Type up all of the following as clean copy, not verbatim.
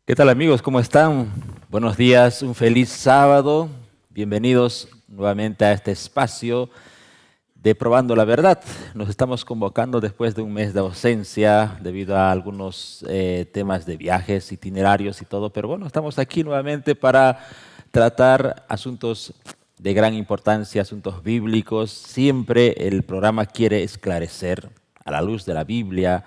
¿Qué tal amigos? ¿Cómo están? Buenos días, un feliz sábado. Bienvenidos nuevamente a este espacio de Probando la Verdad. Nos estamos convocando después de un mes de ausencia debido a algunos temas de viajes, itinerarios y todo, pero bueno, estamos aquí nuevamente para tratar asuntos de gran importancia, asuntos bíblicos. Siempre el programa quiere esclarecer a la luz de la Biblia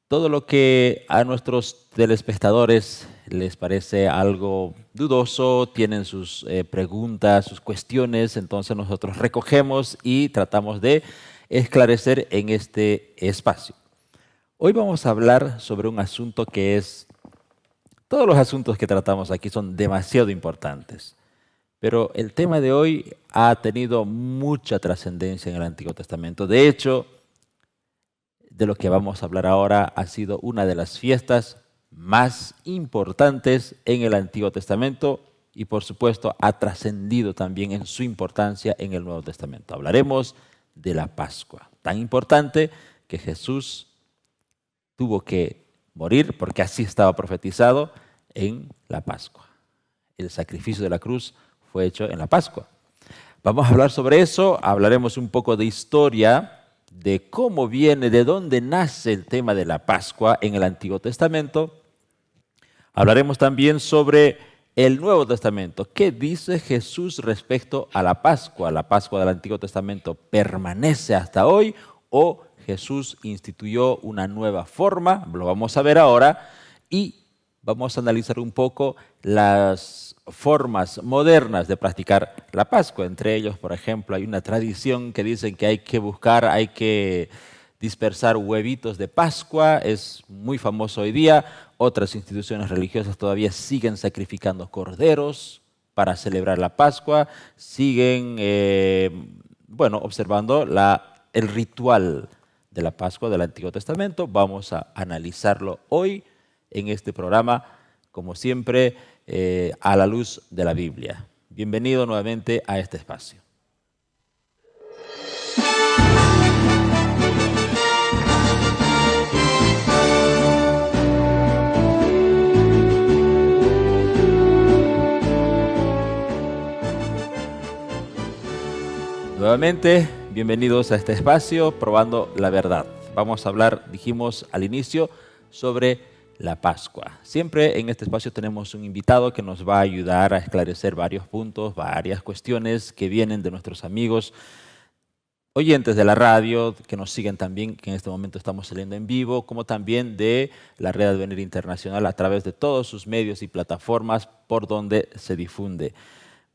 todo lo que a nuestros telespectadores les parece algo dudoso, tienen sus preguntas, sus cuestiones, entonces nosotros recogemos y tratamos de esclarecer en este espacio. Hoy vamos a hablar sobre un asunto que es, todos los asuntos que tratamos aquí son demasiado importantes, pero el tema de hoy ha tenido mucha trascendencia en el Antiguo Testamento. De hecho, de lo que vamos a hablar ahora ha sido una de las fiestas más importantes en el Antiguo Testamento y por supuesto ha trascendido también en su importancia en el Nuevo Testamento. Hablaremos de la Pascua, tan importante que Jesús tuvo que morir porque así estaba profetizado en la Pascua. El sacrificio de la cruz fue hecho en la Pascua. Vamos a hablar sobre eso, hablaremos un poco de historia, de cómo viene, de dónde nace el tema de la Pascua en el Antiguo Testamento. Hablaremos también sobre el Nuevo Testamento. ¿Qué dice Jesús respecto a la Pascua? ¿La Pascua del Antiguo Testamento permanece hasta hoy o Jesús instituyó una nueva forma? Lo vamos a ver ahora y vamos a analizar un poco las formas modernas de practicar la Pascua. Entre ellos, por ejemplo, hay una tradición que dicen que hay que dispersar huevitos de Pascua, es muy famoso hoy día. Otras instituciones religiosas todavía siguen sacrificando corderos para celebrar la Pascua, siguen observando el ritual de la Pascua del Antiguo Testamento. Vamos a analizarlo hoy en este programa, como siempre, a la luz de la Biblia. Bienvenido nuevamente a este espacio. Nuevamente, bienvenidos a este espacio, Probando la Verdad. Vamos a hablar, dijimos al inicio, sobre la Pascua. Siempre en este espacio tenemos un invitado que nos va a ayudar a esclarecer varios puntos, varias cuestiones que vienen de nuestros amigos oyentes de la radio, que nos siguen también, que en este momento estamos saliendo en vivo, como también de la Red Advenir Internacional a través de todos sus medios y plataformas por donde se difunde.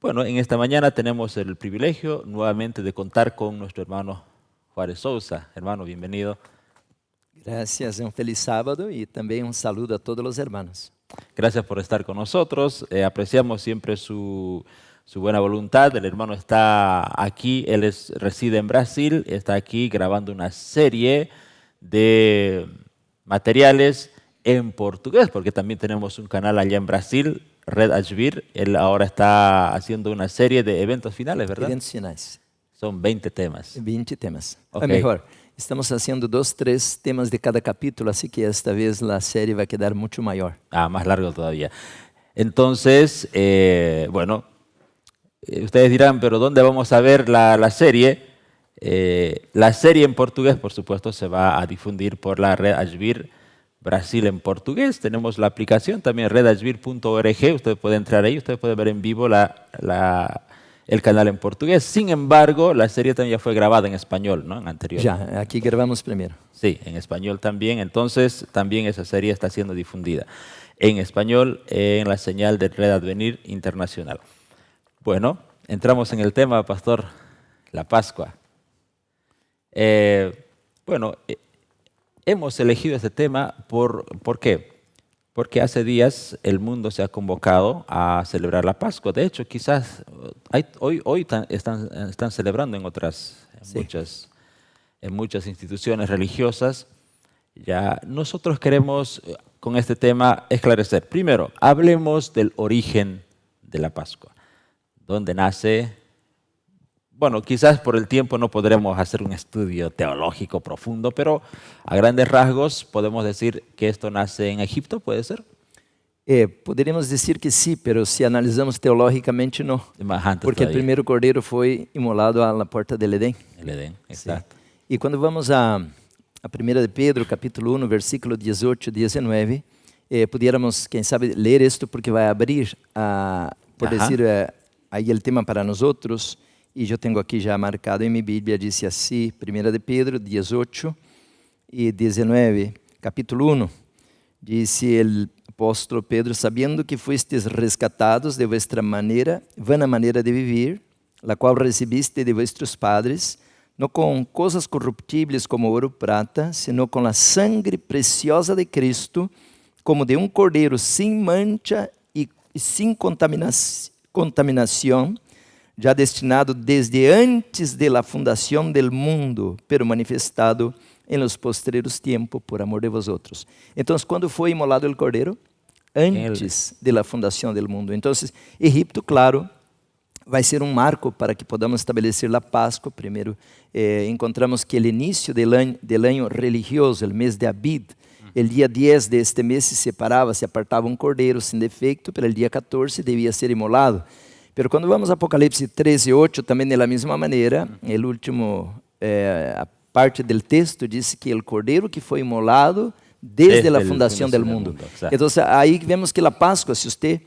Bueno, en esta mañana tenemos el privilegio nuevamente de contar con nuestro hermano Juárez Sousa. Hermano, bienvenido. Gracias, un feliz sábado y también un saludo a todos los hermanos. Gracias por estar con nosotros. Apreciamos siempre su buena voluntad. El hermano está aquí, reside en Brasil, está aquí grabando una serie de materiales en portugués, porque también tenemos un canal allá en Brasil, Red Advenir. Él ahora está haciendo una serie de eventos finales, ¿verdad? Eventos finais. Son 20 temas. 20 temas. Ok. Mejor, estamos haciendo 2, 3 temas de cada capítulo, así que esta vez la serie va a quedar mucho mayor. Más largo todavía. Entonces, ustedes dirán, pero ¿dónde vamos a ver la serie? La serie en portugués, por supuesto, se va a difundir por la Red Advenir Brasil en portugués. Tenemos la aplicación también, redadvenir.org. Usted puede entrar ahí, usted puede ver en vivo el canal en portugués. Sin embargo, la serie también ya fue grabada en español, ¿no? En anterior. Ya, aquí grabamos primero. Sí, en español también. Entonces, también esa serie está siendo difundida en español en la señal de Red Advenir Internacional. Bueno, entramos en el tema, pastor, la Pascua. Hemos elegido este tema ¿por qué? Porque hace días el mundo se ha convocado a celebrar la Pascua. De hecho, quizás hoy están celebrando en muchas instituciones religiosas. Ya nosotros queremos con este tema esclarecer. Primero, hablemos del origen de la Pascua. ¿Dónde nace? Bueno, quizás por el tiempo no podremos hacer un estudio teológico profundo, pero a grandes rasgos podemos decir que esto nace en Egipto, ¿puede ser? Poderíamos dizer que sim, mas se analisamos teologicamente, não. Más antes Porque o todavía. primeiro cordeiro foi imolado à porta del Edém. El Edén, exacto. E quando vamos a 1 de Pedro, capítulo 1, versículo 18 e 19, pudiéramos, quem sabe, ler isto porque vai abrir, por Ajá. dizer, aí o tema para nós outros, e eu tenho aqui já marcado em minha Bíblia, diz assim, 1 de Pedro, 18 e 19, capítulo 1, disse o apóstolo Pedro, sabendo que fuestes rescatados de vuestra vana maneira de vivir, la qual recibiste de vuestros padres, no com coisas corruptíveis como ouro ou prata, sino com a sangre preciosa de Cristo, como de cordeiro sem mancha e sem contaminação, já destinado desde antes de la fundação del mundo, pero manifestado em los postreros tiempos por amor de vosotros. Então, quando foi imolado o cordeiro? Antes de la fundação del mundo. Então, Egipto, claro, vai ser um marco para que podamos estabelecer a Páscoa. Primeiro, encontramos que o início del año religioso, o mês de Abid, o dia 10 de este mês se apartava um cordeiro sem defeito, pero o dia 14 devia ser imolado. Pero quando vamos a Apocalipse 13:8, também da mesma maneira, o último a parte do texto diz que o cordeiro que foi imolado desde a fundação do mundo. Então, aí vemos que a Páscoa, se você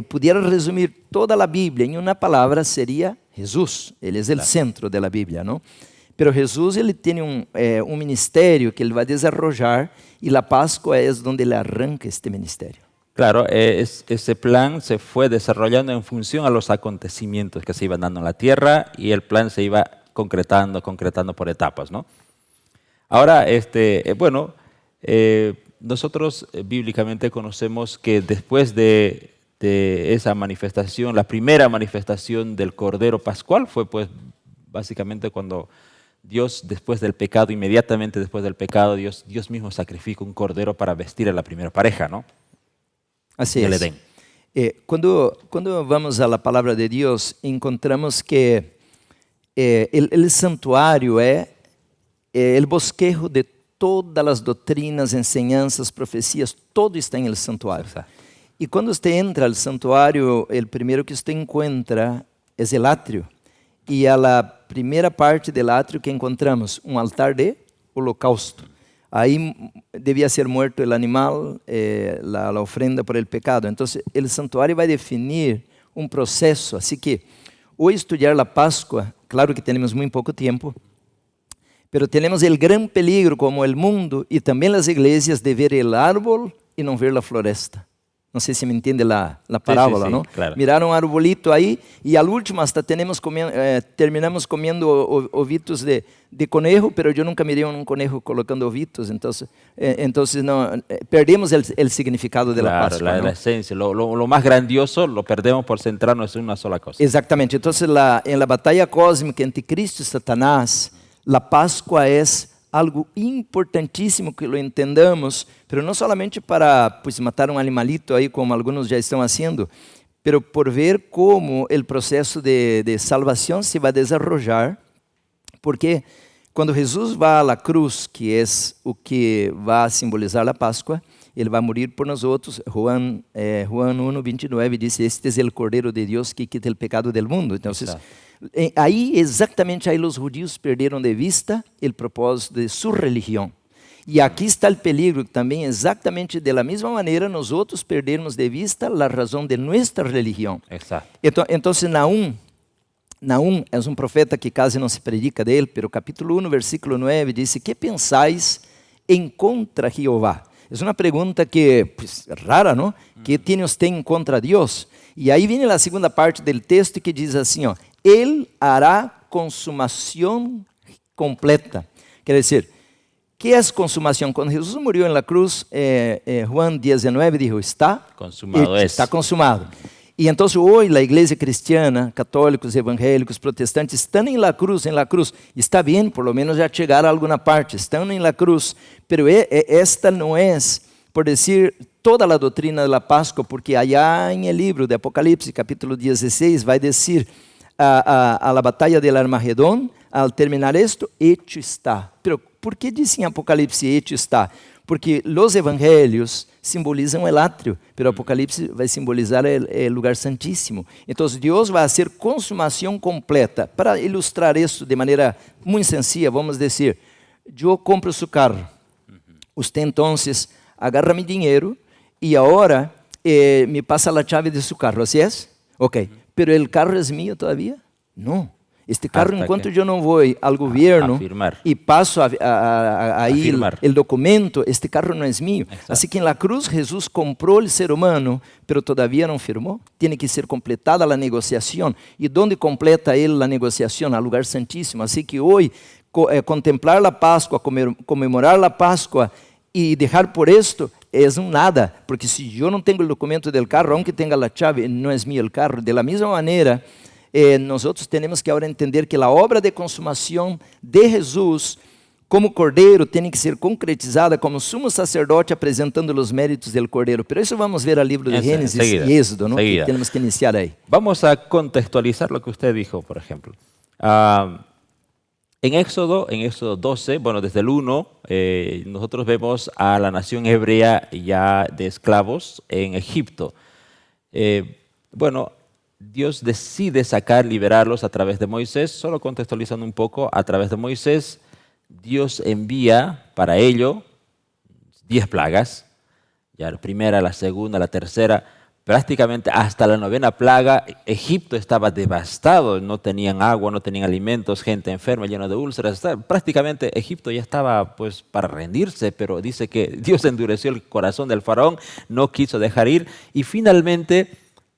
pudiera resumir toda a Bíblia em uma palavra, seria Jesus. Ele é o centro da Bíblia, não? Pero Jesus, ele tem um ministério que ele vai desenvolver e a Páscoa é onde ele arranca este ministério. Claro, ese plan se fue desarrollando en función a los acontecimientos que se iban dando en la tierra y el plan se iba concretando por etapas, ¿no? Ahora, nosotros bíblicamente conocemos que después de esa manifestación, la primera manifestación del Cordero Pascual fue pues básicamente cuando Dios, después del pecado, inmediatamente después del pecado, Dios mismo sacrifica un cordero para vestir a la primera pareja, ¿no? Assim é. Quando vamos à palavra de Deus, encontramos que o santuário é o bosquejo de todas as doutrinas, enseñanças, profecias, todo está em el santuário. E quando você entra ao santuário, o primeiro que você encontra é o átrio. E a primeira parte do átrio que encontramos, um altar de holocausto. Aí devia ser morto o animal, a ofrenda por el pecado. Então, o santuário vai definir um processo. Assim que, ao estudar a Páscoa, claro que temos muito pouco tempo, pero temos o grande peligro, como o mundo e também as igrejas, de ver o árbol e não ver a floresta. Não sei se me entende a parábola, não? Claro. Miraram um arbolito aí e al último hasta terminamos comendo ovitos de conejo, pero eu nunca mirei um conejo colocando ovitos, então não, perdemos o significado da Páscoa. La esencia, lo más grandioso lo perdemos por centrarnos en una sola cosa. Exatamente. Então, em la batalha cósmica entre Cristo e Satanás, a Páscoa é algo importantíssimo que lo entendamos, pero não solamente para matar um animalito aí, como alguns já estão fazendo, pero por ver como o processo de salvação se vai desenvolver, porque quando Jesus vai à cruz, que é o que vai simbolizar a Páscoa, ele vai morrer por nós outros. Juan 1:29 diz: "Este é o Cordeiro de Deus que quita o pecado del mundo." Então, aí, exatamente aí, os judíos perderam de vista o propósito de sua religião. E aqui está o peligro também, exatamente da mesma maneira, nós outros perdermos de vista a razão de nossa religião. Então, Naum é um profeta que quase não se predica dele, pero capítulo 1, versículo 9, diz: "Que pensáis em contra Jeová?" É uma pergunta que, rara, não? Que tem você em contra Deus? E aí vem a segunda parte do texto que diz assim, ó: Ele hará consumação completa. Quer dizer, que é consumação? Quando Jesus morreu na cruz, Juan 19 dijo: está consumado. Está consumado. E então hoje a igreja cristiana, católicos, evangélicos, protestantes, estão na cruz, está bem, por lo menos já chegaram a alguma parte, estão na cruz, pero esta não é, por dizer, toda a doutrina da Páscoa, porque allá em el livro de Apocalipse, capítulo 16, vai dizer a la batalha del Armagedón, al terminar esto, hecho está. Pero por que diz em Apocalipse hecho está? porque os evangelhos simbolizam o átrio, pero o Apocalipse vai simbolizar o lugar santíssimo. Então, Deus vai fazer consumação completa. Para ilustrar isso de maneira muito sencilla, vamos dizer, eu compro seu carro, você então agarra mi dinheiro e agora me passa a chave de seu carro, assim é? Ok, pero o carro é meu todavía? Não. Este carro, enquanto eu não vou ao governo e passo aí o documento, este carro não é meu. Assim que na cruz, Jesus comprou o ser humano, pero todavía não firmou. Tem que ser completada a negociação. E onde completa ele a negociação? No lugar santíssimo. Assim que hoje, contemplar a Páscoa, comemorar a Páscoa e deixar por esto é um nada. Porque se eu não tenho o documento do carro, aunque tenha a chave, não é meu o carro. De la mesma maneira, nós temos que agora entender que a obra de consumação de Jesus como Cordeiro tem que ser concretizada como sumo sacerdote apresentando os méritos do Cordeiro. Pero isso vamos ver al livro de Gênesis e Êxodo, ¿no? Que temos que iniciar aí. Vamos a contextualizar lo que usted dijo, por ejemplo. En Éxodo 12, bueno, desde el 1, nosotros vemos a la nación hebrea ya de esclavos en Egipto. Bueno, Dios decide liberarlos a través de Moisés. Solo contextualizando un poco, a través de Moisés, Dios envía para ello 10 plagas. Ya la primera, la segunda, la tercera, prácticamente hasta la 9ª plaga, Egipto estaba devastado. No tenían agua, no tenían alimentos, gente enferma, llena de úlceras. Prácticamente Egipto ya estaba pues para rendirse, pero dice que Dios endureció el corazón del faraón, no quiso dejar ir y finalmente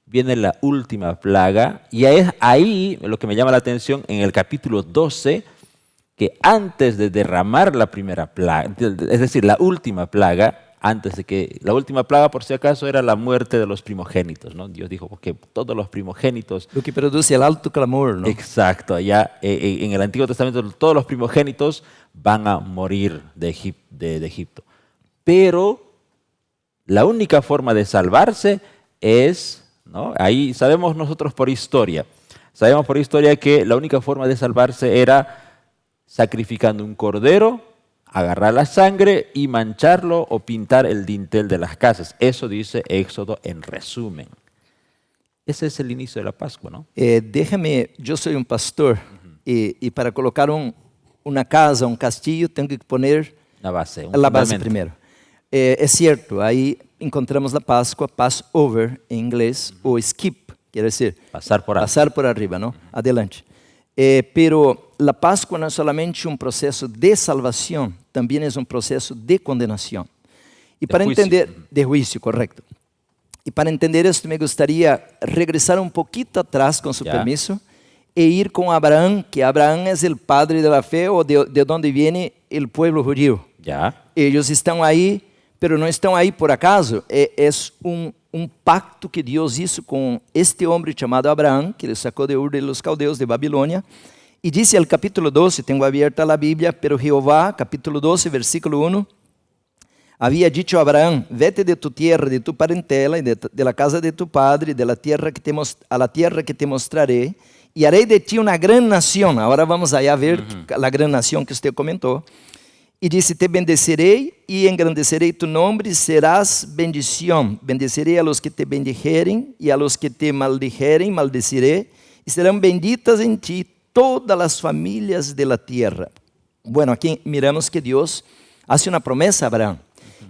viene la última plaga, y es ahí lo que me llama la atención en el capítulo 12, que antes de derramar la primera plaga, es decir, la última plaga, la última plaga por si acaso era la muerte de los primogénitos, ¿no? Dios dijo que todos los primogénitos... Lo que produce el alto clamor, ¿no? Exacto, allá en el Antiguo Testamento todos los primogénitos van a morir de Egipto. Pero la única forma de salvarse es... ¿no? Ahí sabemos nosotros por historia que la única forma de salvarse era sacrificando un cordero, agarrar la sangre y mancharlo o pintar el dintel de las casas. Eso dice Éxodo en resumen. Ese es el inicio de la Pascua, ¿no? Déjame, yo soy un pastor y para colocar una casa, un castillo, tengo que poner la base primero. É certo, aí encontramos a Páscoa, Passover em inglês, ou skip, quer dizer, passar por arriba, não? Adelante. Pero a Páscoa não é solamente um processo de salvação, também é um processo de condenação. E para entender, de juízo, correto. E para entender isso, me gostaria regressar um pouquinho atrás, com seu permisso, e ir com Abraão, que Abraão é o padre da fé, ou de onde vem o povo judío. Eles estão aí, pero não estão aí por acaso, é um pacto que Deus hizo com este homem chamado Abraão, que ele sacou de Ur de los Caldeus, de Babilônia, e disse no capítulo 12, tenho aberta a Bíblia, pero Jeová, capítulo 12, versículo 1, havia dicho a Abraão, vete de tu tierra, de tu parentela, e de la casa de tu padre, a la tierra que te mostraré, e harei de ti uma grande nação. Agora vamos aí a ver a grande nação que você comentou. E disse, te bendecerei e engrandecerei tu nome, serás bendição. Bendecerei a los que te bendijeren e a los que te maldijeren, maldeciré, e serão benditas em ti todas as famílias de la tierra. Bueno, aqui miramos que Deus hace uma promessa a Abraão.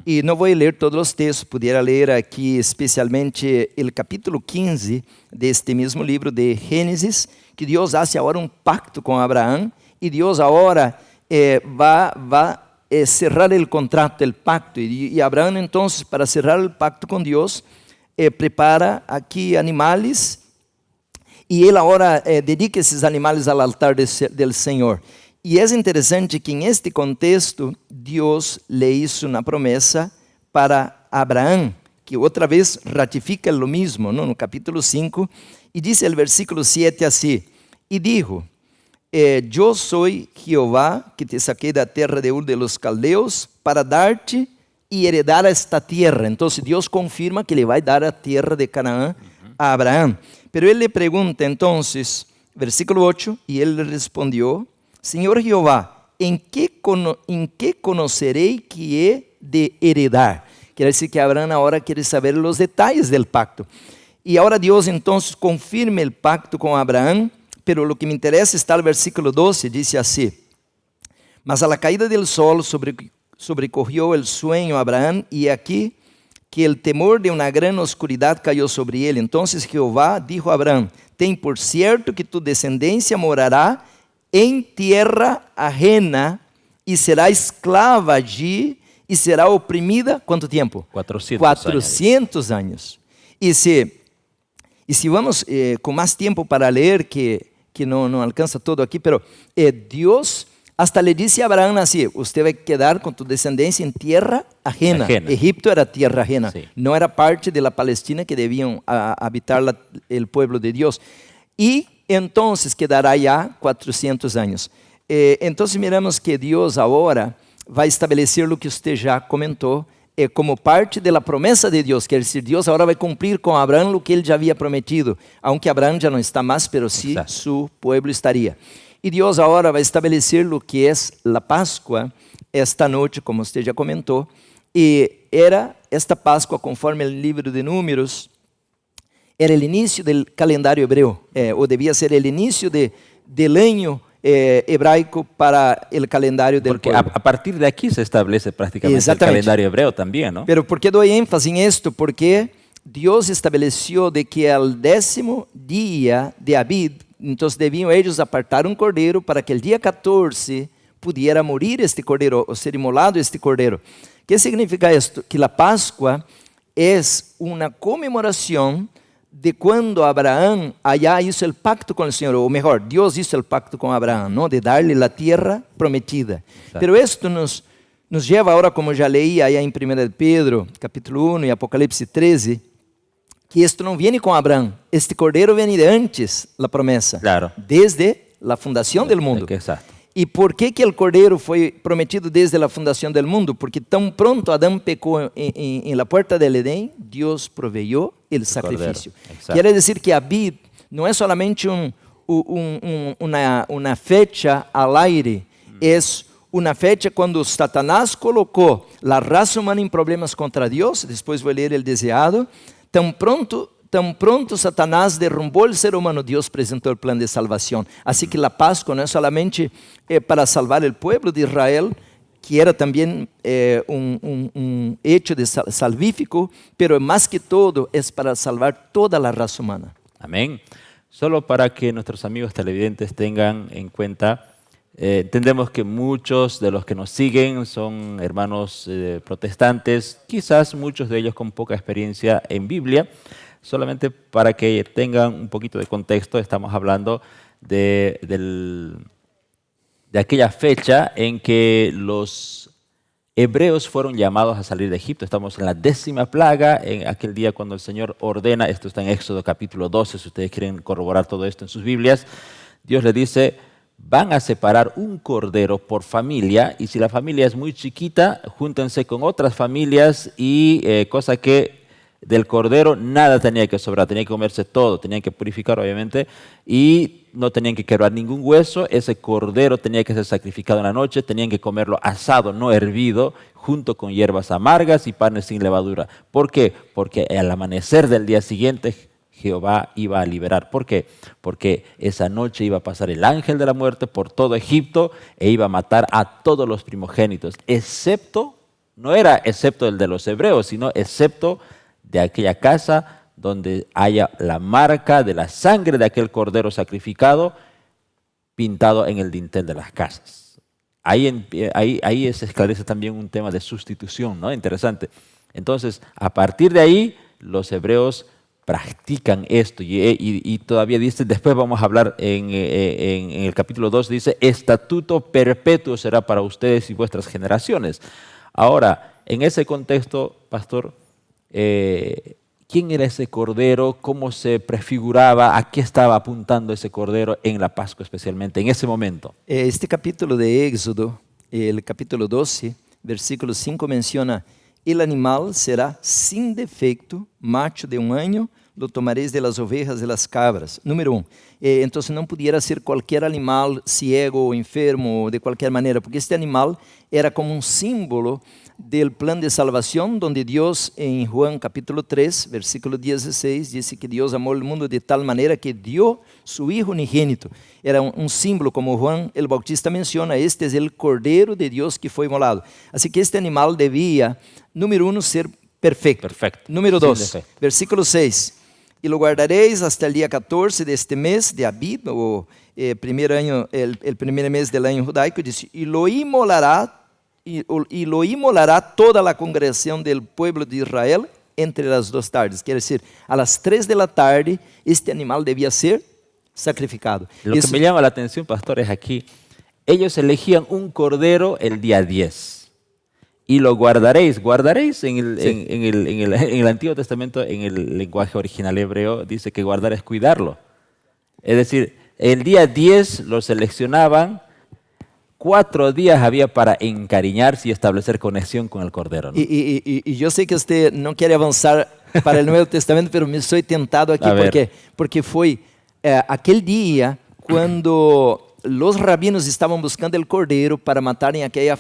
E não vou ler todos os textos, pudiera ler aqui especialmente o capítulo 15 deste mesmo livro de Gênesis, que Deus hace agora um pacto com Abraão, e Deus agora vai cerrar o contrato, o pacto. E Abraão, então, para cerrar o pacto com Deus, prepara aqui animais, e ele agora dedica esses animais ao altar do Senhor. E é interessante que, em este contexto, Deus lhe hizo uma promessa para Abraão, que outra vez ratifica o mesmo, ¿no? No capítulo 5, e diz o versículo 7 assim, e dijo, eu sou Jeová, que te saquei da terra de Ur de los Caldeus, para dar-te e heredar esta terra. Então, Deus confirma que ele vai dar a terra de Canaã a Abraão. Pero ele lhe pergunta, então, versículo 8, e ele respondeu, Senhor Jeová, em que conocerei que he de heredar? Quer dizer que Abraão agora quer saber os detalhes do pacto. E agora Deus então confirma o pacto com Abraão, pero o que me interessa está no versículo 12, diz assim: Mas a la caída del sol sobrecorrió el sueño a Abraão, e aqui que el temor de una gran oscuridad cayó sobre ele. Entonces Jehová dijo a Abraão: Ten por cierto que tu descendencia morará en tierra ajena y será esclava allí y será oprimida. ¿Cuánto tiempo? 400 años. Y si vamos con más tiempo para leer, que no alcanza todo aquí, pero Dios hasta le dice a Abraão así: usted va a quedar con tu descendencia en tierra ajena. Egipto era tierra ajena, sí. No era parte de la Palestina que debían habitar el pueblo de Dios. Y entonces quedará ya 400 años. Entonces miramos que Dios ahora va a establecer lo que usted ya comentó, como parte de la promesa de Dios. Quer dizer, Dios ahora va a cumplir con Abraão lo que él ya había prometido, aunque Abraão ya no está más, pero sí su pueblo estaría. E Deus agora vai estabelecer o que é a Páscoa esta noite, como você já comentou. E era esta Páscoa, conforme o livro de Números, era o início do calendário hebreu, ou devia ser o início do ano hebraico para o calendário do Porque a partir de aqui se estabelece praticamente o calendário hebreu também, não? Pero por que dou ênfase em isto? Porque Deus estabeleceu de que ao 10º dia de Abib, então deviam eles apartar um cordeiro para que o dia 14 pudiera morir este cordeiro, ou ser imolado este cordeiro. O que significa isto? Que a Páscoa é uma comemoração de quando Abraão allá hizo el pacto com o Senhor, ou melhor, Deus hizo el pacto com Abraão, ¿no? De darle a tierra prometida. Exacto. Pero esto nos lleva agora, como já leí aí em 1 Pedro, capítulo 1 e Apocalipse 13, que isto não vem com Abraão, este cordeiro vem de antes a promessa, claro. Desde a fundação do mundo. Exato. E por que o cordeiro foi prometido desde a fundação do mundo? Porque tão pronto Adão pecou em la puerta del Edén, Deus proveyó el sacrifício. Quer dizer que Abib não é solamente uma fecha al aire, é uma fecha quando Satanás colocou a raça humana em problemas contra Deus. Depois vou ler o deseado. Tão pronto Satanás derrumbou o ser humano, Deus apresentou o plano de salvação. Assim que a Páscoa não é solamente para salvar o povo de Israel, que era também um hecho de salvífico, pero mais que todo é para salvar toda a raça humana. Amén. Solo para que nuestros amigos televidentes tengan en cuenta, entendemos que muchos de los que nos siguen son hermanos protestantes, quizás muchos de ellos con poca experiencia en Biblia. Solamente para que tengan un poquito de contexto, estamos hablando de aquella fecha en que los hebreos fueron llamados a salir de Egipto. Estamos en la 10ª plaga, en aquel día cuando el Señor ordena, esto está en Éxodo capítulo 12, si ustedes quieren corroborar todo esto en sus Biblias, Dios le dice: van a separar un cordero por familia, y si la familia es muy chiquita, júntense con otras familias, y cosa que del cordero nada tenía que sobrar, tenía que comerse todo, tenían que purificar obviamente, y no tenían que quebrar ningún hueso. Ese cordero tenía que ser sacrificado en la noche, tenían que comerlo asado, no hervido, junto con hierbas amargas y panes sin levadura. ¿Por qué? Porque al amanecer del día siguiente Jehová iba a liberar. ¿Por qué? Porque esa noche iba a pasar el ángel de la muerte por todo Egipto e iba a matar a todos los primogénitos, excepto, no era excepto el de los hebreos, sino excepto de aquella casa donde haya la marca de la sangre de aquel cordero sacrificado pintado en el dintel de las casas. Ahí se esclarece también un tema de sustitución, ¿no? Interesante. Entonces, a partir de ahí, los hebreos practican esto, y todavía dice, después vamos a hablar en el capítulo 2, dice: estatuto perpetuo será para ustedes y vuestras generaciones. Ahora, en ese contexto, pastor, ¿quién era ese cordero? ¿Cómo se prefiguraba? ¿A qué estaba apuntando ese cordero en la Pascua especialmente, en ese momento? Este capítulo de Éxodo, el capítulo 12, versículo 5 menciona: el animal será sin defecto macho de 1 año, lo tomaréis de las ovejas de las cabras. Número 1. Entonces não pudiera ser qualquer animal ciego ou enfermo, de qualquer maneira, porque este animal era como um símbolo del plan de salvación, donde Dios en Juan capítulo 3, versículo 16, dice que Dios amó el mundo de tal manera que dio su Hijo unigénito. Era un símbolo, como Juan el Bautista menciona, este es el Cordero de Dios que fue inmolado. Así que este animal debía, número 1, ser perfecto. Número 2, versículo 6. Y lo guardaréis hasta el día 14 de este mes de Abib, o primer año, el primer mes del año judaico, dice, y lo inmolará toda la congregación del pueblo de Israel entre las 2 tardes. Quiere decir, a las 3 de la tarde, este animal debía ser sacrificado. Lo que me llama la atención, pastores, aquí, ellos elegían un cordero el día 10 y lo guardaréis. Guardaréis en el Antiguo Testamento, en el lenguaje original hebreo, dice que guardar es cuidarlo. Es decir, el día 10 lo seleccionaban. 4 días había para encariñarse y establecer conexión con el Cordero, ¿no? Y yo sé que usted no quiere avanzar para el Nuevo Testamento, pero me estoy tentado aquí porque fue aquel día cuando los rabinos estaban buscando el Cordero para matar en aquella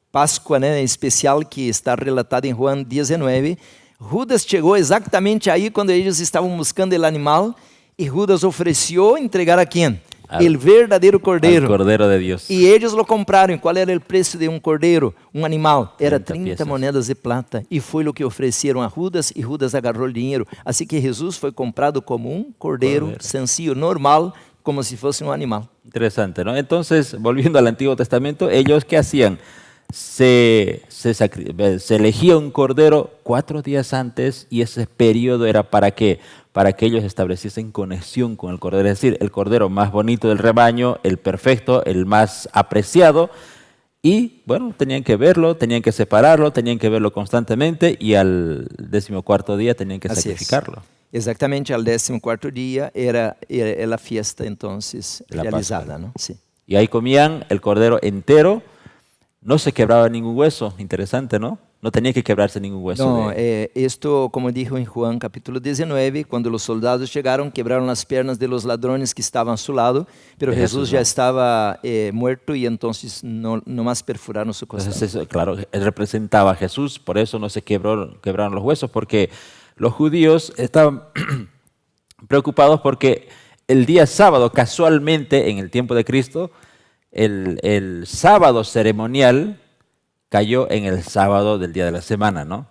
Pascua, né, especial que está relatada en Juan 19. Judas llegó exactamente ahí cuando ellos estaban buscando el animal y Judas ofreció entregar a ¿quién? El verdadero cordero. El cordero de Dios. Y ellos lo compraron. ¿Cuál era el precio de un cordero, un animal? Era 30 monedas de plata. Y fue lo que ofrecieron a Judas y Judas agarró el dinero. Así que Jesús fue comprado como un cordero sencillo, normal, como si fuese un animal. Interesante, ¿no? Entonces, volviendo al Antiguo Testamento, ellos ¿qué hacían? Se elegía un cordero 4 días antes y ese periodo era ¿para qué? Para que ellos estableciesen conexión con el cordero, es decir, el cordero más bonito del rebaño, el perfecto, el más apreciado, y bueno, tenían que verlo, tenían que separarlo, tenían que verlo constantemente y al 14º día tenían que sacrificarlo. Exactamente, al 14º día era la fiesta entonces realizada, ¿no? Sí. Y ahí comían el cordero entero. No se quebraba ningún hueso, interesante, ¿no? No tenía que quebrarse ningún hueso. No, esto, como dijo en Juan capítulo 19, cuando los soldados llegaron, quebraron las piernas de los ladrones que estaban a su lado, pero Jesús ya estaba muerto y entonces no más perforaron su costado. Entonces, eso, claro, él representaba a Jesús, por eso no se quebraron los huesos, porque los judíos estaban preocupados porque el día sábado, casualmente, en el tiempo de Cristo, el sábado ceremonial cayó en el sábado del día de la semana, ¿no?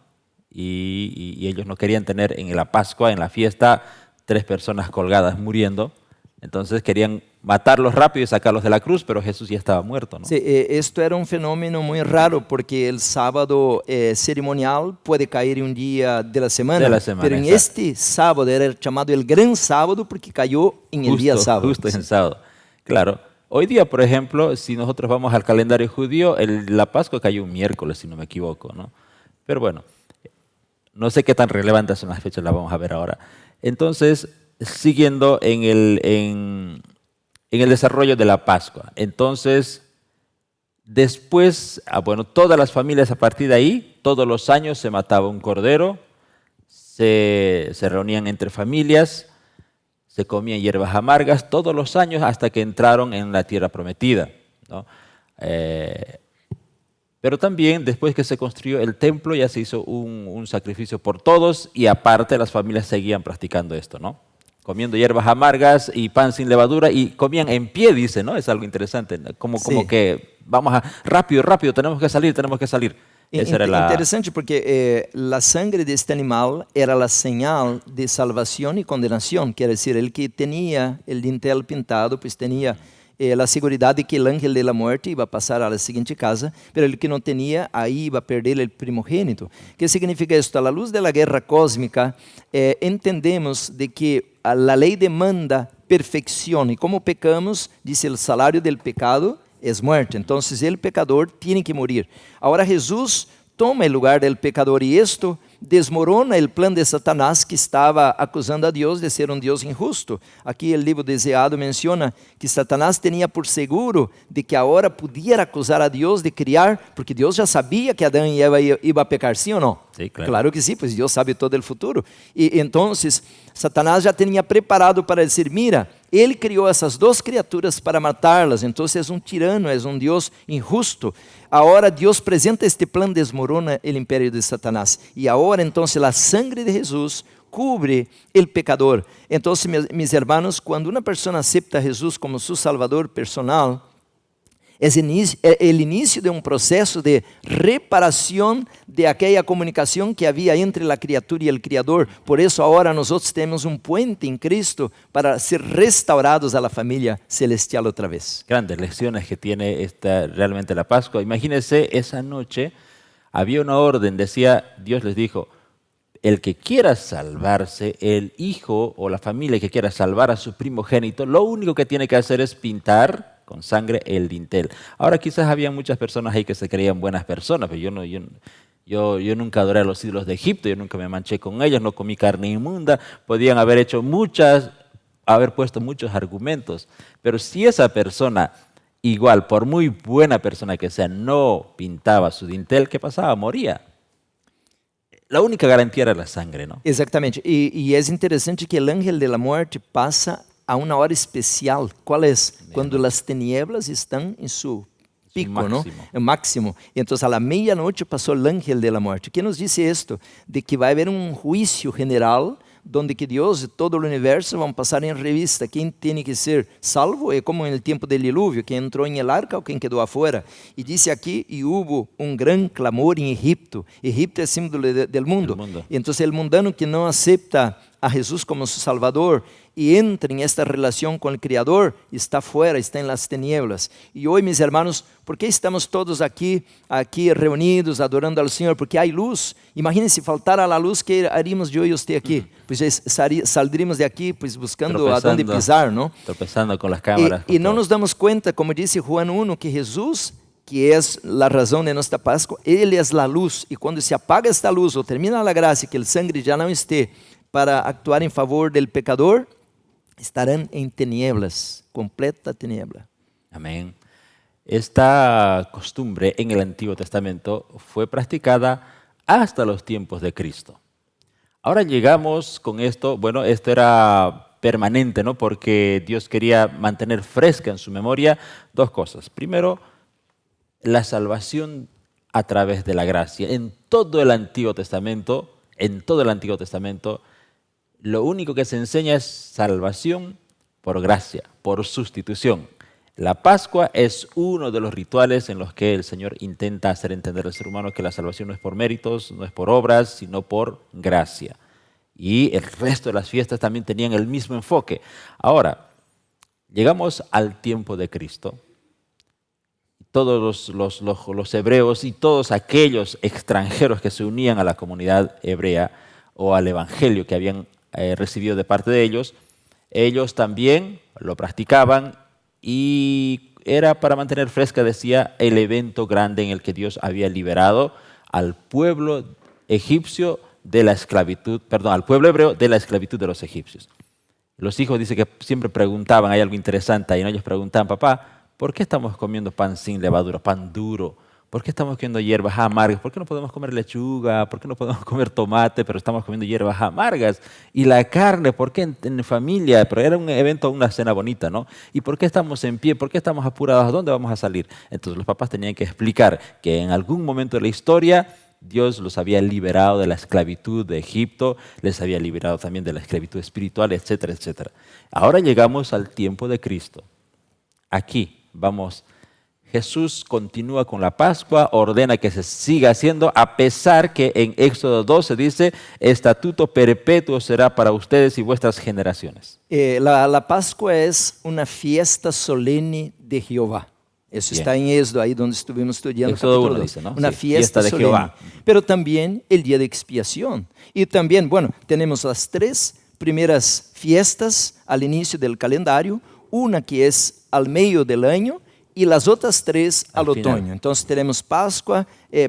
Y ellos no querían tener en la Pascua, en la fiesta, 3 personas colgadas muriendo. Entonces querían matarlos rápido y sacarlos de la cruz, pero Jesús ya estaba muerto, ¿no? Sí, esto era un fenómeno muy raro porque el sábado ceremonial puede caer en un día de la semana, pero en este sábado era llamado el gran sábado porque cayó en el día sábado. Justo en el sábado, claro. Hoy día, por ejemplo, si nosotros vamos al calendario judío, la Pascua cayó un miércoles, si no me equivoco, ¿no? Pero bueno, no sé qué tan relevantes son las fechas, las vamos a ver ahora. Entonces, siguiendo en el desarrollo de la Pascua. Entonces, después, bueno, todas las familias a partir de ahí, todos los años se mataba un cordero, se reunían entre familias, se comían hierbas amargas todos los años hasta que entraron en la tierra prometida, ¿no? Pero también después que se construyó el templo ya se hizo un sacrificio por todos y aparte las familias seguían practicando esto, ¿no? Comiendo hierbas amargas y pan sin levadura y comían en pie, dice, ¿no? Es algo interesante, como que vamos rápido, tenemos que salir. Interesante porque la sangre de este animal era la señal de salvación y condenación. Quiere decir, el que tenía el dintel pintado, pues tenía la seguridad de que el ángel de la muerte iba a pasar a la siguiente casa, pero el que no tenía, ahí iba a perder el primogénito. ¿Qué significa esto? A la luz de la guerra cósmica, entendemos de que la ley demanda perfección y como pecamos, dice el salario del pecado, es muerte. Entonces el pecador tiene que morir. Ahora Jesús toma el lugar del pecador y esto desmorona el plan de Satanás, que estaba acusando a Dios de ser un Dios injusto. Aquí el libro de Deseado menciona que Satanás tenía por seguro de que ahora pudiera acusar a Dios de criar, porque Dios ya sabía que Adán y Eva iba a pecar, ¿sí o no? Sí, claro. Claro que sí, pues Dios sabe todo el futuro. Y entonces Satanás ya tenía preparado para decir, mira, Él crió esas dos criaturas para matarlas, entonces es un tirano, es un Dios injusto. Ahora Dios presenta este plan, desmorona el imperio de Satanás. Y ahora entonces la sangre de Jesús cubre el pecador. Entonces, mis hermanos, cuando una persona acepta a Jesús como su Salvador personal, es el inicio de un proceso de reparación de aquella comunicación que había entre la criatura y el Criador. Por eso ahora nosotros tenemos un puente en Cristo para ser restaurados a la familia celestial otra vez. Grandes lecciones que tiene realmente la Pascua. Imagínense, esa noche había una orden, decía, Dios les dijo, el que quiera salvarse, el hijo o la familia que quiera salvar a su primogénito, lo único que tiene que hacer es pintar con sangre el dintel. Ahora quizás había muchas personas ahí que se creían buenas personas, pero yo nunca adoré a los ídolos de Egipto, yo nunca me manché con ellos, no comí carne inmunda, podían haber puesto muchos argumentos, pero si esa persona, igual, por muy buena persona que sea, no pintaba su dintel, ¿qué pasaba? Moría. La única garantía era la sangre, ¿no? Exactamente. Y es interesante que el ángel de la muerte pasa a una hora especial. ¿Cuál es? Cuando las tinieblas están en su pico, ¿no? El máximo. Y entonces a la medianoche pasó el ángel de la muerte. ¿Qué nos dice esto? De que va a haber un juicio general donde que Dios y todo el universo van a pasar en revista quién tiene que ser salvo, es como en el tiempo del diluvio, quién entró en el arca o quién quedó afuera. Y dice aquí, y hubo un gran clamor en Egipto. Egipto es símbolo del mundo. Y entonces el mundano que no acepta a Jesús como su Salvador y entra en esta relación con el Creador, está fuera, está en las tinieblas. Y hoy, mis hermanos, ¿por qué estamos todos aquí reunidos, adorando al Señor? Porque hay luz. Imagínense, si faltara la luz, ¿qué haríamos yo y usted aquí? Pues saldríamos de aquí pues, buscando a dónde pisar, ¿no? Tropezando con las cámaras. Y no nos damos cuenta, como dice Juan 1, que Jesús, que es la razón de nuestra Pascua, Él es la luz. Y cuando se apaga esta luz o termina la gracia, que el sangre ya no esté para actuar en favor del pecador, estarán en tinieblas, completa tiniebla. Amén. Esta costumbre en el Antiguo Testamento fue practicada hasta los tiempos de Cristo. Ahora llegamos con esto, bueno, esto era permanente, ¿no? Porque Dios quería mantener fresca en su memoria dos cosas. Primero, la salvación a través de la gracia. En todo el Antiguo Testamento, lo único que se enseña es salvación por gracia, por sustitución. La Pascua es uno de los rituales en los que el Señor intenta hacer entender al ser humano que la salvación no es por méritos, no es por obras, sino por gracia. Y el resto de las fiestas también tenían el mismo enfoque. Ahora, llegamos al tiempo de Cristo. Todos los hebreos y todos aquellos extranjeros que se unían a la comunidad hebrea o al evangelio que habían recibido de parte de ellos, ellos también lo practicaban y era para mantener fresca, decía, el evento grande en el que Dios había liberado al pueblo egipcio de la esclavitud, al pueblo hebreo de la esclavitud de los egipcios. Los hijos dice que siempre preguntaban, hay algo interesante ahí, ¿no? Ellos preguntaban, papá, ¿por qué estamos comiendo pan sin levadura, pan duro? ¿Por qué estamos comiendo hierbas amargas? ¿Por qué no podemos comer lechuga? ¿Por qué no podemos comer tomate, pero estamos comiendo hierbas amargas? Y la carne, ¿por qué en familia? Pero era un evento, una cena bonita, ¿no? ¿Y por qué estamos en pie? ¿Por qué estamos apurados? ¿A dónde vamos a salir? Entonces los papás tenían que explicar que en algún momento de la historia Dios los había liberado de la esclavitud de Egipto, les había liberado también de la esclavitud espiritual, etcétera, etcétera. Ahora llegamos al tiempo de Cristo. Aquí vamos. Jesús continúa con la Pascua, ordena que se siga haciendo, a pesar que en Éxodo 12 dice, estatuto perpetuo será para ustedes y vuestras generaciones. La Pascua es una fiesta solemne de Jehová. Eso está en Éxodo, ahí donde estuvimos estudiando. Éxodo 1 dice, ¿no? Una fiesta de solemne. Jehová. Pero también el día de expiación. Y también, bueno, tenemos las tres primeras fiestas al inicio del calendario, una que es al medio del año, y las otras 3 al Al final. otoño. Entonces tenemos Pascua,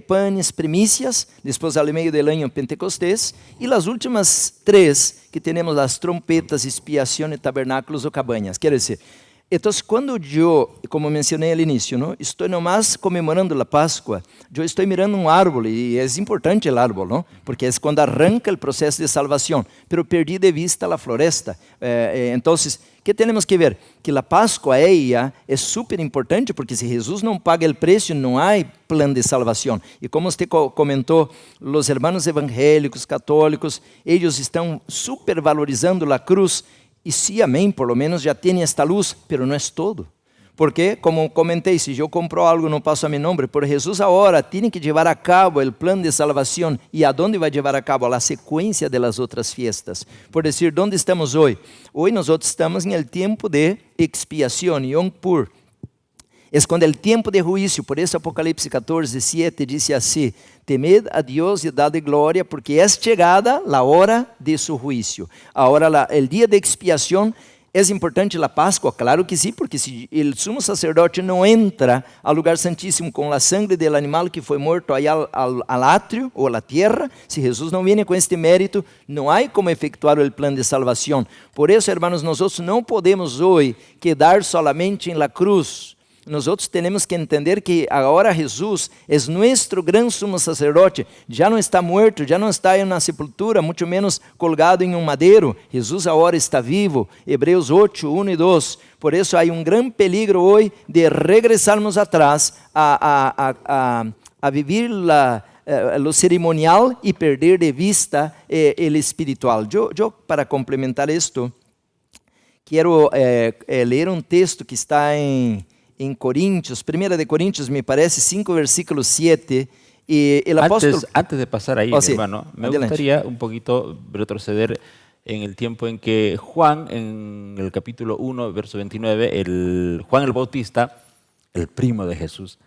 panes, primicias, después al medio del año Pentecostés, y las últimas 3 que tenemos las trompetas, expiación, tabernáculos o cabañas. Quiere decir, entonces cuando yo, como mencioné al inicio, ¿no? Estoy nomás conmemorando la Pascua, yo estoy mirando un árbol y es importante el árbol, ¿no? Porque es cuando arranca el proceso de salvación, pero perdí de vista la floresta. Entonces, ¿qué tenemos que ver? Que la Pascua ella es súper importante porque si Jesús no paga el precio, no hay plan de salvación. Y como usted comentó, los hermanos evangélicos, católicos, ellos están súper valorizando la cruz. Y sí, amén, por lo menos ya tiene esta luz, pero no es todo. Porque, como comentei, se eu compro algo, não passo a meu nome, por Jesus agora tem que levar a cabo o plano de salvação. E aonde vai levar a cabo? A sequência das outras fiestas. Por dizer, onde estamos hoje? Hoje nós estamos no tempo de expiação, Yom Kippur. Es cuando el tiempo de juicio, por eso Apocalipsis 14, 7 dice así: temed a Dios y dadle gloria, porque es llegada la hora de su juicio. Ahora el día de expiación, ¿es importante la Pascua? Claro que sí, porque si el sumo sacerdote no entra al lugar santísimo con la sangre del animal que fue muerto allá al atrio o a la tierra, si Jesús no viene con este mérito, no hay como efectuar el plan de salvación. Por eso, hermanos, nosotros no podemos hoy quedar solamente en la cruz. Nosotros tenemos que entender que agora Jesus é nosso grande sumo sacerdote, já não está morto, já não está em uma sepultura, muito menos colgado em madeiro. Jesus agora está vivo, Hebreus 8, 1 e 2. Por isso há grande peligro hoje de regressarmos atrás a vivir lo cerimonial e perder de vista o espiritual. Eu, para complementar isto, quero ler um texto que está em Corintios, 1 de Corintios, me parece, 5, versículo 7, y el apóstol... Antes de pasar ahí, sí, hermano, me adelante. gustaría un poquito retroceder en el tiempo en que Juan, en el capítulo 1, verso 29, Juan el Bautista, el primo de Jesús,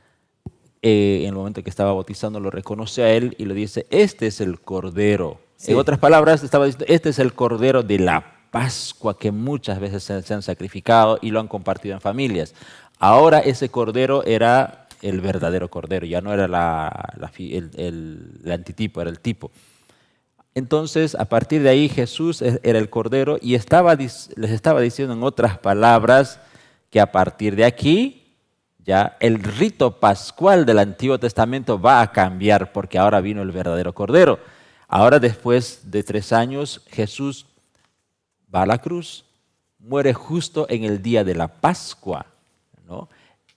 en el momento que estaba bautizando, lo reconoce a él y le dice: este es el Cordero. Sí. En otras palabras, estaba diciendo: este es el Cordero de la Pascua que muchas veces se han sacrificado y lo han compartido en familias. Ahora ese cordero era el verdadero cordero, ya no era el antitipo, era el tipo. Entonces, a partir de ahí, Jesús era el cordero y les estaba diciendo en otras palabras que a partir de aquí, ya el rito pascual del Antiguo Testamento va a cambiar porque ahora vino el verdadero cordero. Ahora, después de 3 años, Jesús va a la cruz, muere justo en el día de la Pascua, ¿no?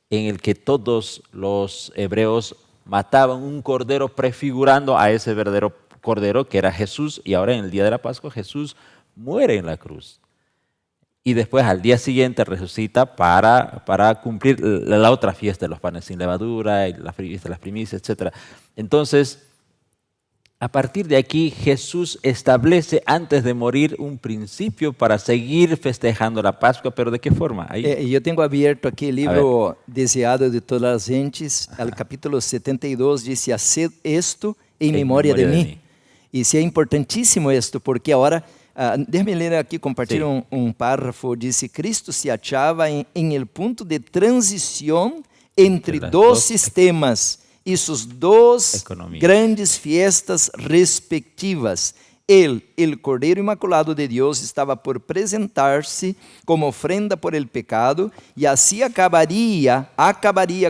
En el que todos los hebreos mataban un cordero prefigurando a ese verdadero cordero que era Jesús, y ahora en el día de la Pascua Jesús muere en la cruz. Y después al día siguiente resucita para cumplir la otra fiesta de los panes sin levadura, y la fiesta de las primicias, etc. Entonces, a partir de aquí, Jesús establece antes de morir un principio para seguir festejando la Pascua, pero ¿de qué forma? Yo tengo abierto aquí el libro Deseado de todas las gentes, al capítulo 72, dice: haced esto en memoria de mí. Y sí, es importantísimo esto, porque ahora, déjame leer aquí, compartir sí. un párrafo, dice: Cristo se achava en el punto de transición entre dos sistemas e sus 2 grandes fiestas respectivas. Él, el Cordero Imaculado de Dios, estaba por presentar-se como ofrenda por el pecado, e assim acabaria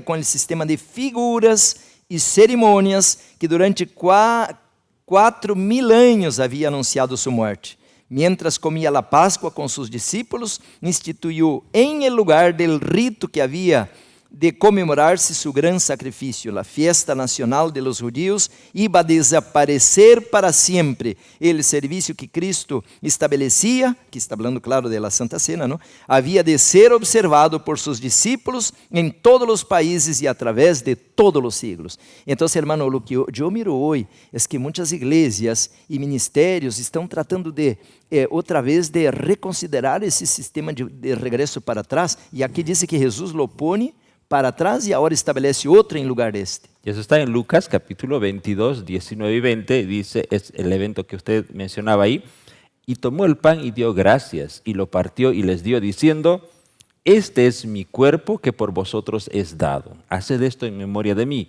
com o sistema de figuras e cerimônias que durante 4.000 anos havia anunciado sua morte. Mientras comia a Páscoa com seus discípulos, instituiu em el lugar del rito que havia de comemorar-se su gran sacrificio. La fiesta nacional de los judíos iba a desaparecer para siempre. El servicio que Cristo establecía, que está hablando claro de la Santa Cena, ¿no? Había de ser observado por sus discípulos en todos los países y a través de todos los siglos. Entonces, hermano, lo que yo miro hoy es que muchas iglesias y ministerios están tratando de outra vez de reconsiderar esse sistema de regresso para trás. E aqui diz que Jesus lo pone para trás y ahora establece otro en lugar de este. Y eso está en Lucas capítulo 22, 19 y 20, dice, es el evento que usted mencionaba ahí: y tomó el pan y dio gracias, y lo partió y les dio, diciendo: este es mi cuerpo que por vosotros es dado. Haced esto en memoria de mí.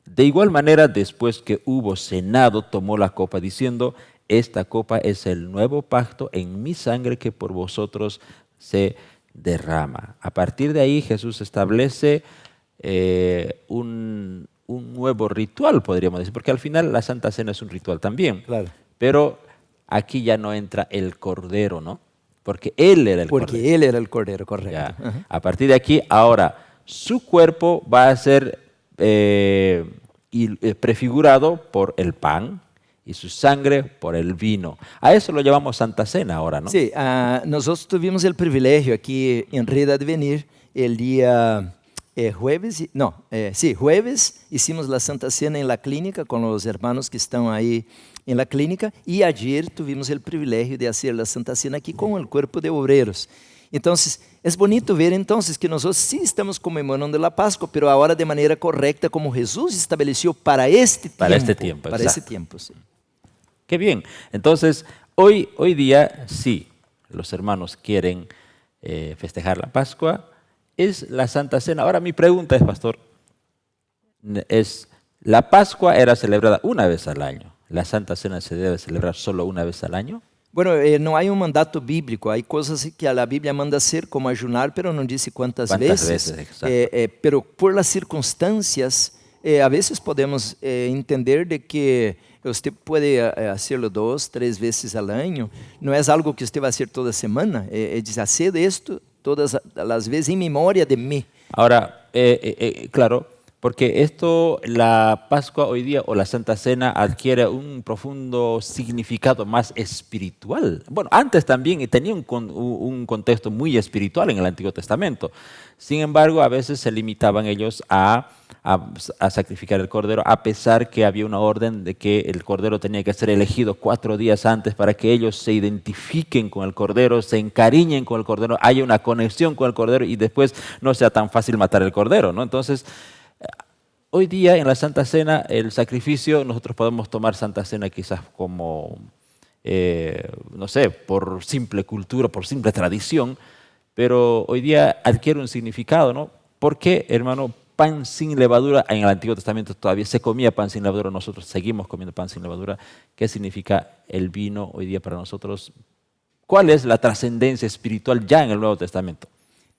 De igual manera, después que hubo cenado, tomó la copa diciendo, esta copa es el nuevo pacto en mi sangre que por vosotros se derrama. A partir de ahí Jesús establece un nuevo ritual, podríamos decir, porque al final la Santa Cena es un ritual también. Claro. Pero aquí ya no entra el cordero, ¿no? Porque Él era el cordero. Porque Él era el Cordero, correcto. Ya. Ajá. A partir de aquí, ahora, su cuerpo va a ser prefigurado por el pan y su sangre por el vino. A eso lo llamamos Santa Cena ahora, ¿no? Sí, nosotros tuvimos el privilegio aquí en Red Advenir el día jueves, jueves hicimos la Santa Cena en la clínica con los hermanos que están ahí en la clínica y ayer tuvimos el privilegio de hacer la Santa Cena aquí con el cuerpo de obreros. Entonces, es bonito ver entonces que nosotros sí estamos conmemorando la Pascua, pero ahora de manera correcta como Jesús estableció para este tiempo. Para este tiempo, Para exacto. este tiempo, sí. Qué bien. Entonces, hoy día sí, los hermanos quieren festejar la Pascua, es la Santa Cena. Ahora mi pregunta es, pastor, ¿la Pascua era celebrada una vez al año? ¿La Santa Cena se debe celebrar solo una vez al año? Bueno, no hay un mandato bíblico, hay cosas que a la Biblia manda hacer como ayunar, pero no dice cuántas veces. Exacto. Pero por las circunstancias, a veces podemos entender de que usted puede hacerlo 2, 3 veces al año. No es algo que usted va a hacer toda semana. Dice, haced esto todas las veces en memoria de mí. Ahora, claro, porque esto, la Pascua hoy día o la Santa Cena adquiere un profundo significado más espiritual. Bueno, antes también tenía un contexto muy espiritual en el Antiguo Testamento. Sin embargo, a veces se limitaban ellos a sacrificar el cordero, a pesar que había una orden de que el cordero tenía que ser elegido 4 días antes para que ellos se identifiquen con el cordero, se encariñen con el cordero, haya una conexión con el cordero y después no sea tan fácil matar el cordero, ¿no? Entonces, hoy día en la Santa Cena, el sacrificio, nosotros podemos tomar Santa Cena quizás como, no sé, por simple cultura, por simple tradición, pero hoy día adquiere un significado, ¿no? ¿Por qué, hermano, pan sin levadura? En el Antiguo Testamento todavía se comía pan sin levadura, nosotros seguimos comiendo pan sin levadura. ¿Qué significa el vino hoy día para nosotros? ¿Cuál es la trascendencia espiritual ya en el Nuevo Testamento?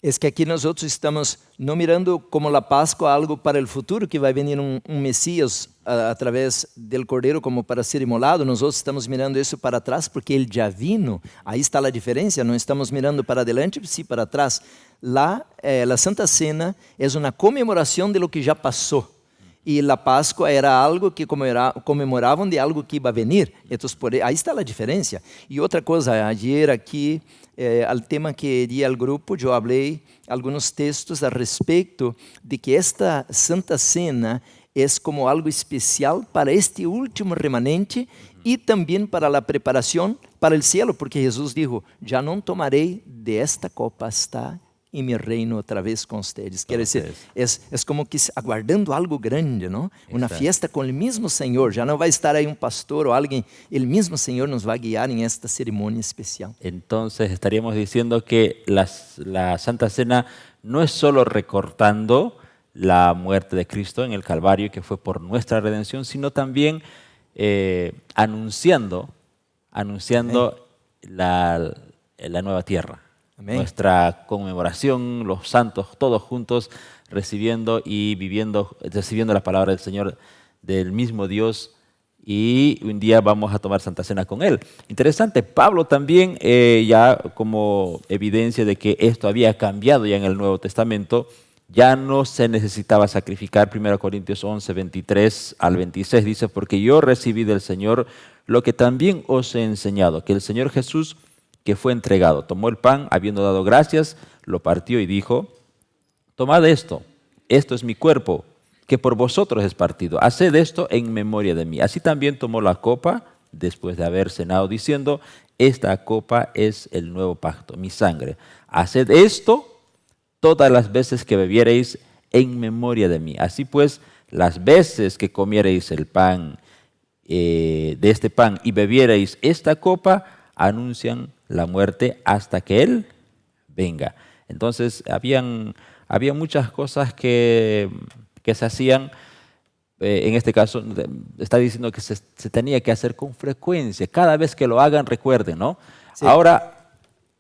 Es que aquí nosotros estamos no mirando como la Pascua algo para el futuro, que va a venir un Mesías a través del Cordero como para ser inmolado. Nosotros estamos mirando eso para atrás porque Él ya vino. Ahí está la diferencia, no estamos mirando para adelante, sí para atrás. La Santa Cena es una conmemoración de lo que ya pasó. Y la Pascua era algo que conmemoraban de algo que iba a venir. Entonces, ahí está la diferencia. Y otra cosa, ayer aquí, al tema que di al grupo, yo hablé algunos textos a respecto de que esta Santa Cena es como algo especial para este último remanente y también para la preparación para el cielo, porque Jesús dijo, ya no tomaré de esta copa hasta en mi reino otra vez con ustedes. Quiere decir, es como que aguardando algo grande, ¿no? Una fiesta con el mismo Señor. Ya no va a estar ahí un pastor o alguien, el mismo Señor nos va a guiar en esta ceremonia especial. Entonces estaríamos diciendo que la Santa Cena no es solo recortando la muerte de Cristo en el Calvario, que fue por nuestra redención, sino también anunciando la nueva tierra. Amén. Nuestra conmemoración, los santos todos juntos recibiendo la palabra del Señor, del mismo Dios, y un día vamos a tomar Santa Cena con Él. Interesante, Pablo también, ya como evidencia de que esto había cambiado ya en el Nuevo Testamento, ya no se necesitaba sacrificar. 1 Corintios 11, 23 al 26 dice, porque yo recibí del Señor lo que también os he enseñado, que el Señor Jesús, que fue entregado, tomó el pan, habiendo dado gracias, lo partió y dijo, tomad esto es mi cuerpo, que por vosotros es partido, haced esto en memoria de mí. Así también tomó la copa, después de haber cenado, diciendo, esta copa es el nuevo pacto, mi sangre. Haced esto todas las veces que bebiereis en memoria de mí. Así pues, las veces que comiereis el pan, de este pan, y bebiereis esta copa, anuncian la muerte hasta que Él venga. Entonces, había muchas cosas que se hacían. En este caso, está diciendo que se tenía que hacer con frecuencia. Cada vez que lo hagan, recuerden, ¿no? Sí. Ahora,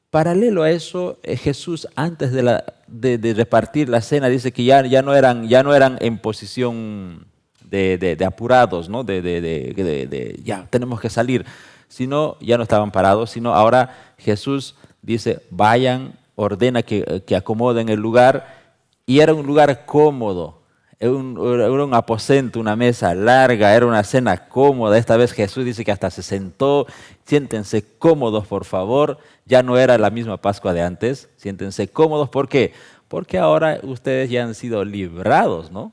paralelo a eso, Jesús, antes de repartir la cena, dice que ya no eran en posición de apurados, ¿no? Ya tenemos que salir, sino ya no estaban parados, sino ahora Jesús dice, vayan, ordena que acomoden el lugar, y era un lugar cómodo, era un aposento, una mesa larga, era una cena cómoda. Esta vez Jesús dice que hasta se sentó, siéntense cómodos por favor, ya no era la misma Pascua de antes, siéntense cómodos, ¿por qué? Porque ahora ustedes ya han sido librados, ¿no?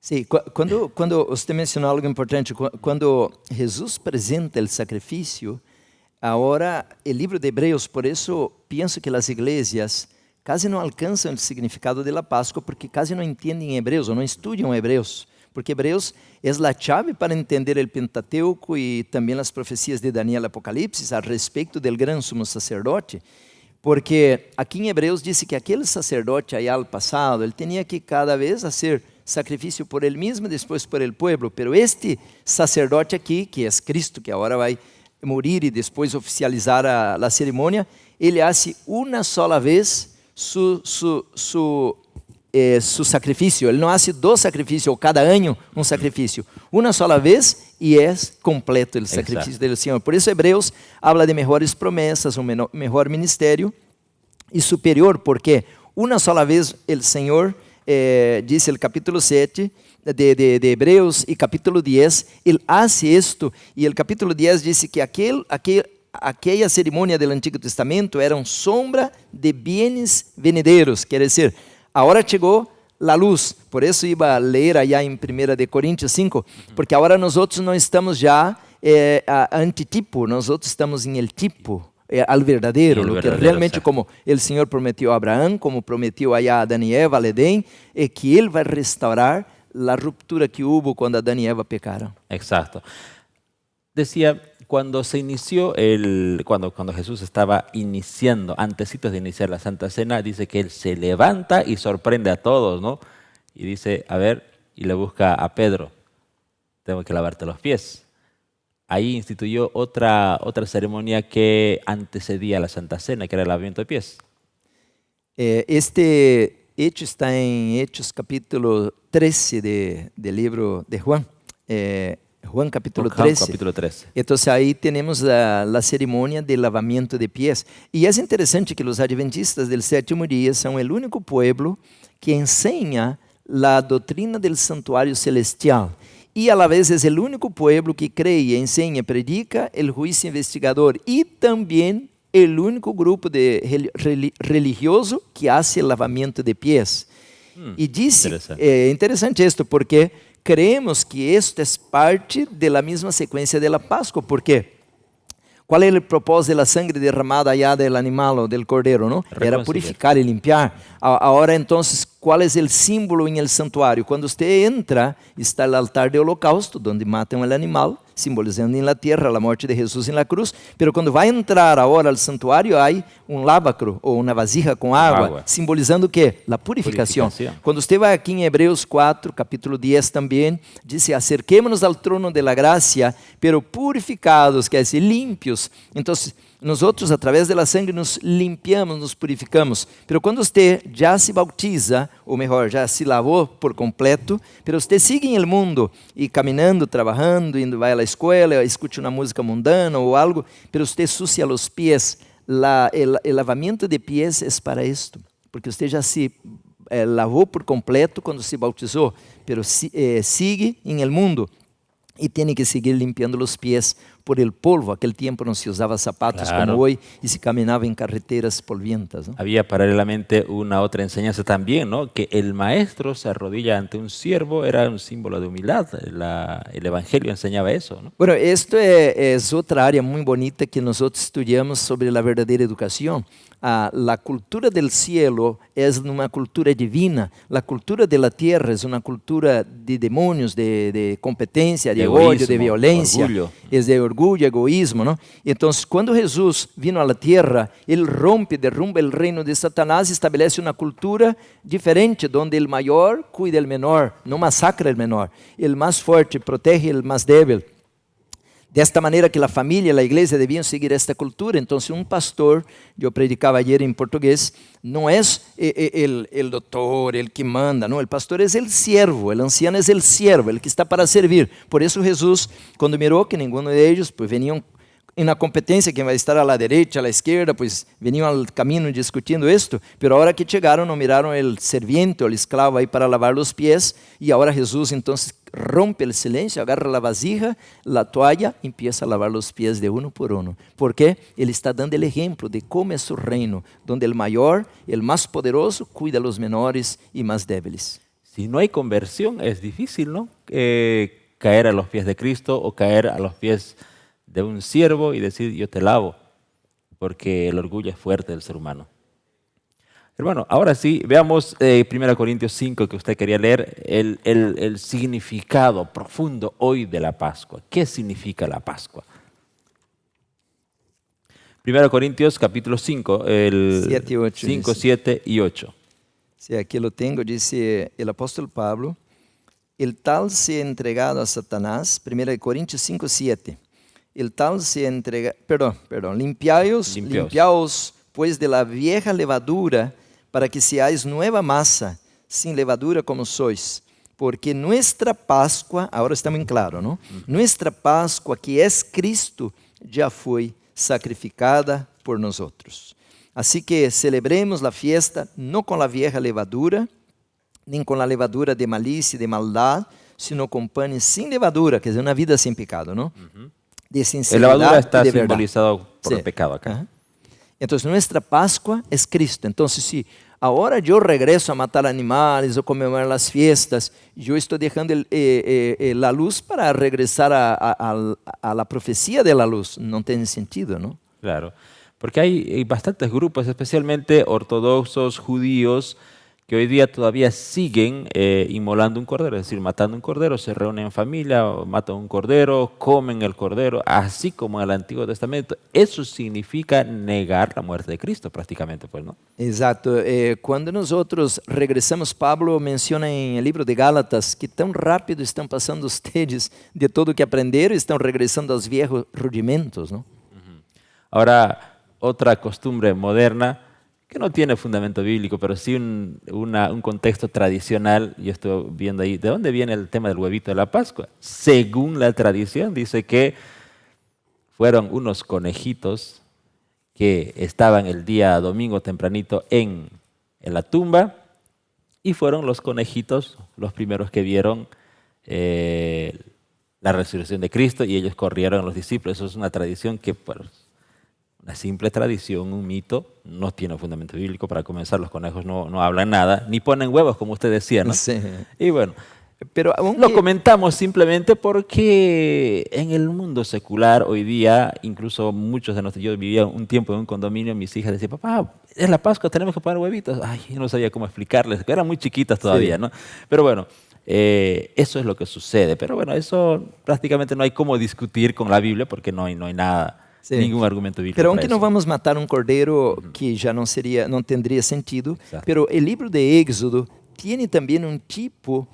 Sí, quando você mencionou algo importante, quando Jesus apresenta o sacrifício, agora o livro de Hebreus, por isso penso que as igrejas quase não alcançam o significado da Páscoa, porque quase não entendem Hebreus ou não estudam Hebreus, porque Hebreus é a chave para entender o Pentateuco e também as profecias de Daniel e Apocalipse a respeito do grande sumo sacerdote, porque aqui em Hebreus diz que aquele sacerdote aí ao passado, ele tinha que cada vez fazer sacrifício por ele mesmo, depois por el pueblo, pero este sacerdote aqui, que é Cristo, que agora vai morir e depois oficializar a cerimônia, ele hace uma sola vez su sacrifício. Ele não hace dos sacrifícios, ou cada ano um sacrifício. Uma sola vez e é completo o sacrifício do Senhor. Por isso Hebreus habla de melhores promessas, um melhor ministério e superior, porque uma sola vez o Senhor, dice el capítulo 7 de Hebreus e capítulo 10, ele hace esto, e el capítulo 10 dice que aquela cerimônia do Antigo Testamento era uma sombra de bienes venideiros, quer dizer, agora chegou a luz. Por isso iba a ler allá em 1 de Coríntios 5, porque agora nós não estamos já antitipo, nós estamos em el tipo, al verdadeiro, lo que realmente, como o Senhor prometeu a Abraão, como prometeu allá a Adão e Eva, al Edén, que Ele vai restaurar a ruptura que houve quando Adão e Eva pecaram. Exacto. Decía, cuando se inició, cuando Jesús estaba iniciando, antecitos de iniciar la Santa Cena, dice que Él se levanta y sorprende a todos, ¿no? Y dice, a ver, y le busca a Pedro, tengo que lavarte los pies. Ahí instituyó otra ceremonia que antecedía a la Santa Cena, que era el lavamiento de pies. Este hecho está en Hechos capítulo 13 del libro de Juan. Juan capítulo 13. Capítulo 13. Entonces ahí tenemos la ceremonia de lavamiento de pies. Y es interesante que los adventistas del séptimo día son el único pueblo que enseña la doctrina del santuario celestial. Y a la vez es el único pueblo que cree, enseña, predica el juicio investigador. Y también el único grupo de religioso que hace el lavamiento de pies. Y dice, interesante esto, porque creemos que esto es parte de la misma secuencia de la Pascua. ¿Por qué? ¿Cuál era el propósito de la sangre derramada allá del animal o del cordero? ¿No? Era purificar y limpiar. Ahora entonces, ¿cuál es el símbolo en el santuario? Cuando usted entra, está el altar de holocausto, donde matan al animal, simbolizando en la tierra la muerte de Jesús en la cruz. Pero cuando va a entrar ahora al santuario, hay un lavacro o una vasija con agua. ¿Simbolizando qué? La purificación. Cuando usted va aquí en Hebreos 4, capítulo 10 también, dice, acerquémonos al trono de la gracia, pero purificados, quer dizer, limpios. Entonces, nosotros a través de la sangre nos limpiamos, nos purificamos. Pero quando usted já se bautiza, ou melhor, já se lavou por completo, pero usted sigue en el mundo e caminando, trabajando, indo, vai a la escuela, escute uma música mundana ou algo, pero usted sucia los pies. El lavamiento de pies es para esto, porque usted já se lavou por completo quando se bautizou, pero sigue en el mundo e tem que seguir limpiando os pés por el polvo. Aquel tiempo no se usaba zapatos como hoy y se caminaba en carreteras polvientas, ¿no? Había paralelamente una otra enseñanza también, ¿no? Que el maestro se arrodilla ante un siervo, era un símbolo de humildad. El Evangelio enseñaba eso, ¿no? Bueno, esto es otra área muy bonita que nosotros estudiamos sobre la verdadera educación. La cultura del cielo es una cultura divina. La cultura de la tierra es una cultura de demonios, de competencia, de odio, de violencia. Orgullo. Es de orgullo, egoísmo, ¿no? Entonces, cuando Jesús vino a la tierra, Él derrumba el reino de Satanás y establece una cultura diferente, donde el mayor cuida al menor, no masacra al menor, el más fuerte protege al más débil. De esta manera que la familia, la iglesia debían seguir esta cultura. Entonces un pastor, yo predicaba ayer en portugués, no es el doctor, el que manda, no, el pastor es el siervo, el anciano es el siervo, el que está para servir. Por eso Jesús, cuando miró que ninguno de ellos pues venían en la competencia, quien va a estar a la derecha, a la izquierda, pues venían al camino discutiendo esto, pero ahora que llegaron no miraron el serviente o el esclavo ahí para lavar los pies, y ahora Jesús entonces rompe el silencio, agarra la vasija, la toalla, y empieza a lavar los pies de uno por uno. ¿Por qué? Él está dando el ejemplo de cómo es su reino, donde el mayor, el más poderoso, cuida a los menores y más débiles. Si no hay conversión, es difícil, ¿no? Caer a los pies de Cristo o caer a los pies de un siervo y decir, yo te lavo, porque el orgullo es fuerte del ser humano. Hermano, ahora sí, veamos 1 Corintios 5, que usted quería leer, el significado profundo hoy de la Pascua. ¿Qué significa la Pascua? 1 Corintios capítulo 5, 5, 7 y 8. Sí, aquí lo tengo, dice el apóstol Pablo, el tal se ha entregado a Satanás, 1 Corintios 5, 7. El tal se entrega, limpiaos pues de la vieja levadura, para que seáis nueva masa, sin levadura como sois. Porque nuestra Pascua, ahora estamos en claro, ¿no? Nuestra Pascua, que es Cristo, ya fue sacrificada por nosotros. Así que celebremos la fiesta no con la vieja levadura, ni con la levadura de malicia y de maldad, sino con panes sin levadura, que es una vida sin pecado, ¿no? De sinceridad. La levadura está simbolizado por el pecado acá. Entonces nuestra Pascua es Cristo. Entonces si ahora yo regreso a matar animales o conmemorar las fiestas, yo estoy dejando la luz para regresar a la profecía de la luz. No tiene sentido, ¿no? Claro, porque hay bastantes grupos, especialmente ortodoxos, judíos, que hoy día todavía siguen inmolando un cordero, es decir, matando un cordero, se reúnen en familia, matan un cordero, comen el cordero, así como en el Antiguo Testamento. Eso significa negar la muerte de Cristo prácticamente, pues, ¿no? Exacto. Cuando nosotros regresamos, Pablo menciona en el libro de Gálatas que tan rápido están pasando ustedes de todo que aprenderam, están regresando a los viejos rudimentos, ¿no? Ahora, otra costumbre moderna, que no tiene fundamento bíblico, pero sí un contexto tradicional. Yo estoy viendo ahí, ¿de dónde viene el tema del huevito de la Pascua? Según la tradición, dice que fueron unos conejitos que estaban el día domingo tempranito en la tumba, y fueron los conejitos los primeros que vieron la resurrección de Cristo, y ellos corrieron a los discípulos. Eso es una tradición que, pues, una simple tradición, un mito, no tiene fundamento bíblico. Para comenzar, los conejos no hablan nada, ni ponen huevos, como usted decía, ¿no? Sí. Y bueno, pero lo comentamos simplemente porque en el mundo secular hoy día, incluso muchos de nosotros, yo vivía un tiempo en un condominio, mis hijas decían, papá, es la Pascua, tenemos que poner huevitos. Ay, yo no sabía cómo explicarles, eran muy chiquitas todavía, sí, ¿no? Pero bueno, eso es lo que sucede. Pero bueno, eso prácticamente no hay cómo discutir con la Biblia, porque no hay nada. Sí. Ningún argumento bíblico. Pero aunque no vamos a matar un cordero, que ya no tendría sentido, exacto, pero el libro de Éxodo tiene también un tipo,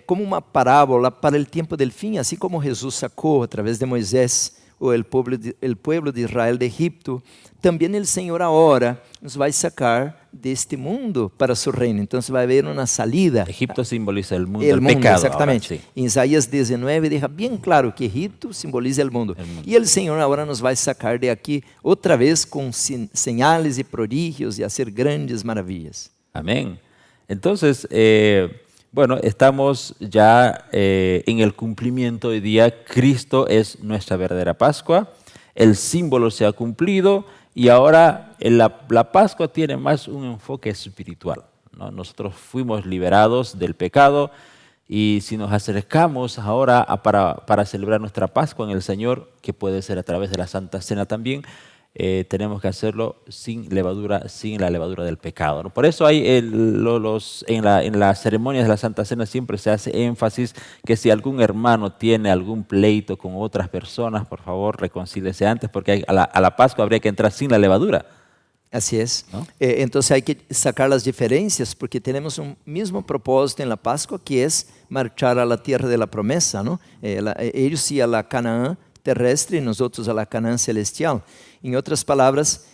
como una parábola para el tiempo del fin, así como Jesús sacó a través de Moisés el pueblo de Israel de Egipto, también el Señor ahora nos va a sacar de este mundo para su reino. Entonces va a haber una salida. Egipto simboliza el mundo, el pecado. Exactamente. Ahora, sí. En Isaías 19 deja bien claro que Egipto simboliza el mundo. Y el Señor ahora nos va a sacar de aquí otra vez con señales y prodigios y hacer grandes maravillas. Amén. Entonces, bueno, estamos ya en el cumplimiento hoy día. Cristo es nuestra verdadera Pascua. El símbolo se ha cumplido y ahora la Pascua tiene más un enfoque espiritual, ¿no? Nosotros fuimos liberados del pecado y si nos acercamos ahora para celebrar nuestra Pascua en el Señor, que puede ser a través de la Santa Cena también, tenemos que hacerlo sin levadura, sin la levadura del pecado, ¿no? Por eso hay en las ceremonias de la Santa Cena siempre se hace énfasis que si algún hermano tiene algún pleito con otras personas, por favor, reconcíliese antes, porque a la Pascua habría que entrar sin la levadura. Así es. ¿No? Entonces hay que sacar las diferencias porque tenemos un mismo propósito en la Pascua que es marchar a la tierra de la promesa, ¿no? Ellos sí a la Canaán terrestre y nosotros a la Canaán celestial. En otras palabras,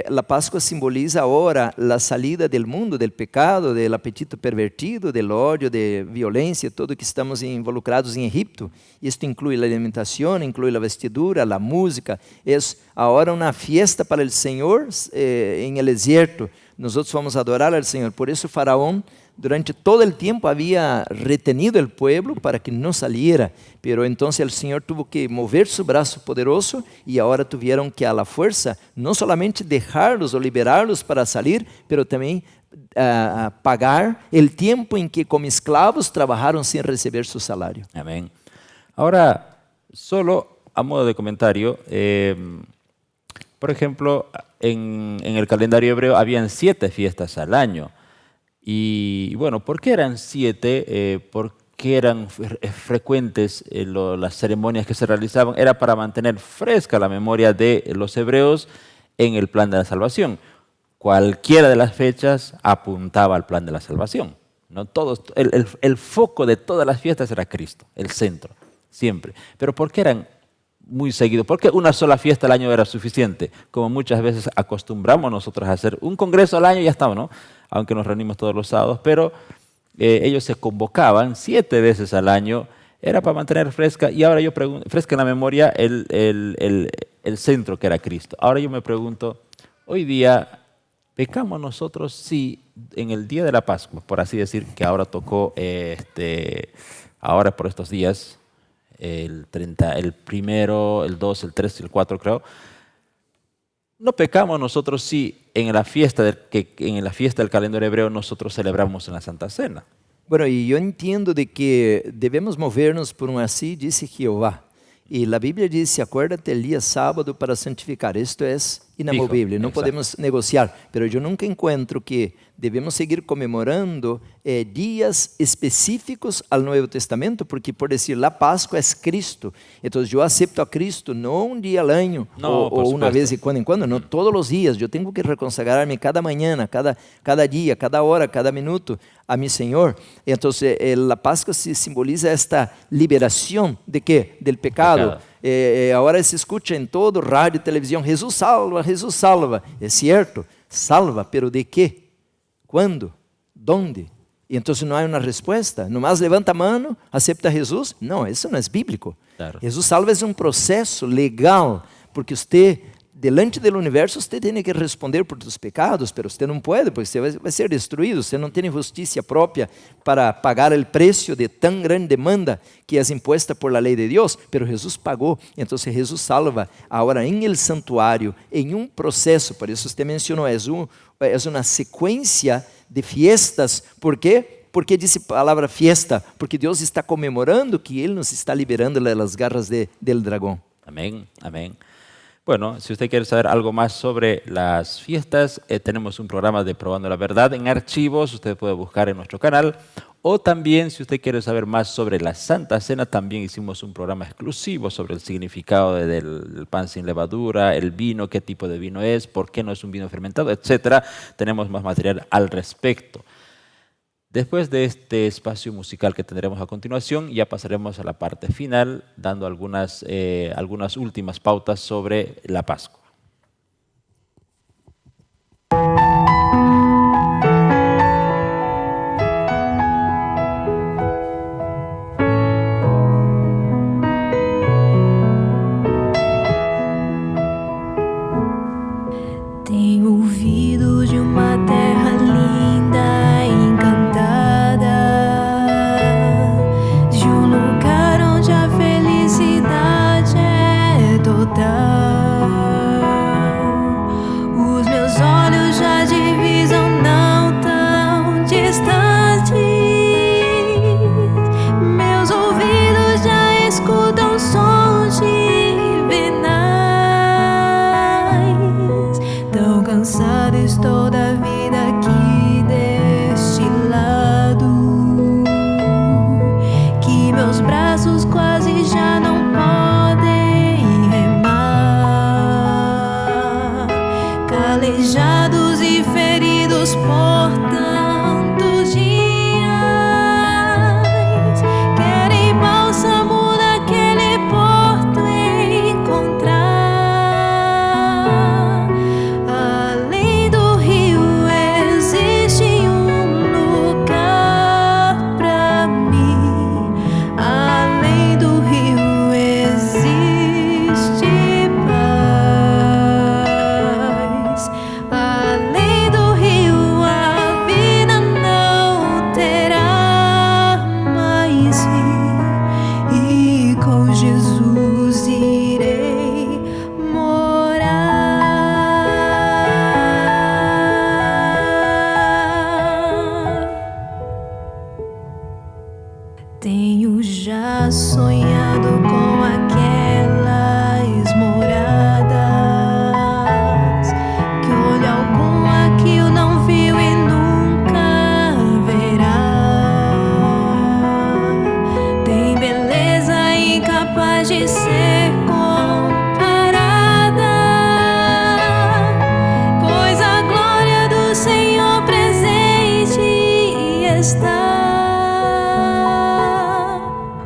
la Pascua simboliza ahora la salida del mundo, del pecado, del apetito pervertido, del odio, de violencia, todo que estamos involucrados en Egipto. Esto incluye la alimentación, incluye la vestidura, la música. Es ahora una fiesta para el Señor en el desierto. Nosotros vamos a adorar al Señor. Por eso Faraón durante todo el tiempo había retenido el pueblo para que no saliera, pero entonces el Señor tuvo que mover su brazo poderoso y ahora tuvieron que a la fuerza no solamente dejarlos o liberarlos para salir, pero también pagar el tiempo en que como esclavos trabajaron sin recibir su salario. Amén. Ahora, solo a modo de comentario, por ejemplo, en el calendario hebreo habían 7 fiestas al año. Y bueno, ¿por qué eran 7? ¿Por qué eran frecuentes las ceremonias que se realizaban? Era para mantener fresca la memoria de los hebreos en el plan de la salvación. Cualquiera de las fechas apuntaba al plan de la salvación, ¿no? El foco de todas las fiestas era Cristo, el centro, siempre. Pero ¿por qué eran muy seguidos? ¿Por qué una sola fiesta al año era suficiente? Como muchas veces acostumbramos nosotros a hacer un congreso al año y ya estamos, ¿no? Aunque nos reunimos todos los sábados, pero ellos se convocaban 7 veces al año, era para mantener fresca, y ahora yo pregunto, fresca en la memoria el centro que era Cristo. Ahora yo me pregunto, hoy día, ¿pecamos nosotros si en el día de la Pascua, por así decir, que ahora tocó, ahora por estos días, el 30, el 1, el 2, el 3 y el 4 creo, ¿no pecamos nosotros si en la fiesta del calendario hebreo nosotros celebramos en la Santa Cena? Bueno, y yo entiendo de que debemos movernos por un así dice Jehová. Y la Biblia dice, acuérdate el día sábado para santificar. Esto es inamovible, no podemos negociar. Pero yo nunca encuentro que debemos seguir conmemorando días específicos al Nuevo Testamento, porque por decir, la Pascua es Cristo. Entonces yo acepto a Cristo no un día al año o una vez de cuando en cuando, no todos los días. Yo tengo que reconsagrarme cada mañana, cada día, cada hora, cada minuto a mi Señor. Entonces la Pascua se simboliza esta liberación ¿de qué? Del pecado. Ahora se escucha en todo, rádio, televisión, Jesús salva, Jesús salva. Es cierto, salva, pero ¿de qué? ¿Cuándo? ¿Dónde? Y entonces no hay una respuesta. Nomás levanta a mano, acepta a Jesús. No, eso no es bíblico. Claro. Jesús salva es un proceso legal, porque usted, delante del universo, usted tiene que responder por tus pecados, pero usted no puede, porque usted vai ser destruído. Usted no tiene justicia propia para pagar el precio de tan gran demanda que es impuesta por la ley de Dios, pero Jesús pagó. Entonces Jesús salva ahora en el santuario, en un proceso. Por eso usted mencionó, es una secuencia de fiestas. ¿Por qué? ¿Por qué dice palabra fiesta? Porque Dios está conmemorando que Él nos está liberando de las garras del dragón. Amén, amén. Bueno, si usted quiere saber algo más sobre las fiestas, tenemos un programa de Probando la Verdad en archivos, usted puede buscar en nuestro canal. O también, si usted quiere saber más sobre la Santa Cena, también hicimos un programa exclusivo sobre el significado del pan sin levadura, el vino, qué tipo de vino es, por qué no es un vino fermentado, etc. Tenemos más material al respecto. Después de este espacio musical que tendremos a continuación, ya pasaremos a la parte final, dando algunas últimas pautas sobre la Pascua. Tenho ouvido de uma terra linda, encantada, de um lugar onde a felicidade é total. Os meus olhos já divisam não tão distantes, meus ouvidos já escutam sons divinais. cansada estou da vida aqui deste lado, que meus braços quase já não podem remar, calejados e feridos por tantos dias, querem bálsamo naquele porto encontrar. Além do rio existe lugar pra mim. Além do rio existe paz. Além do rio a vida não terá mais fim. E com Jesus irei morar. Tenho já sonhado com aquelas moradas que olho algum aqui eu não viu e nunca verá. Tem beleza incapaz de ser comparada, pois a glória do Senhor presente está.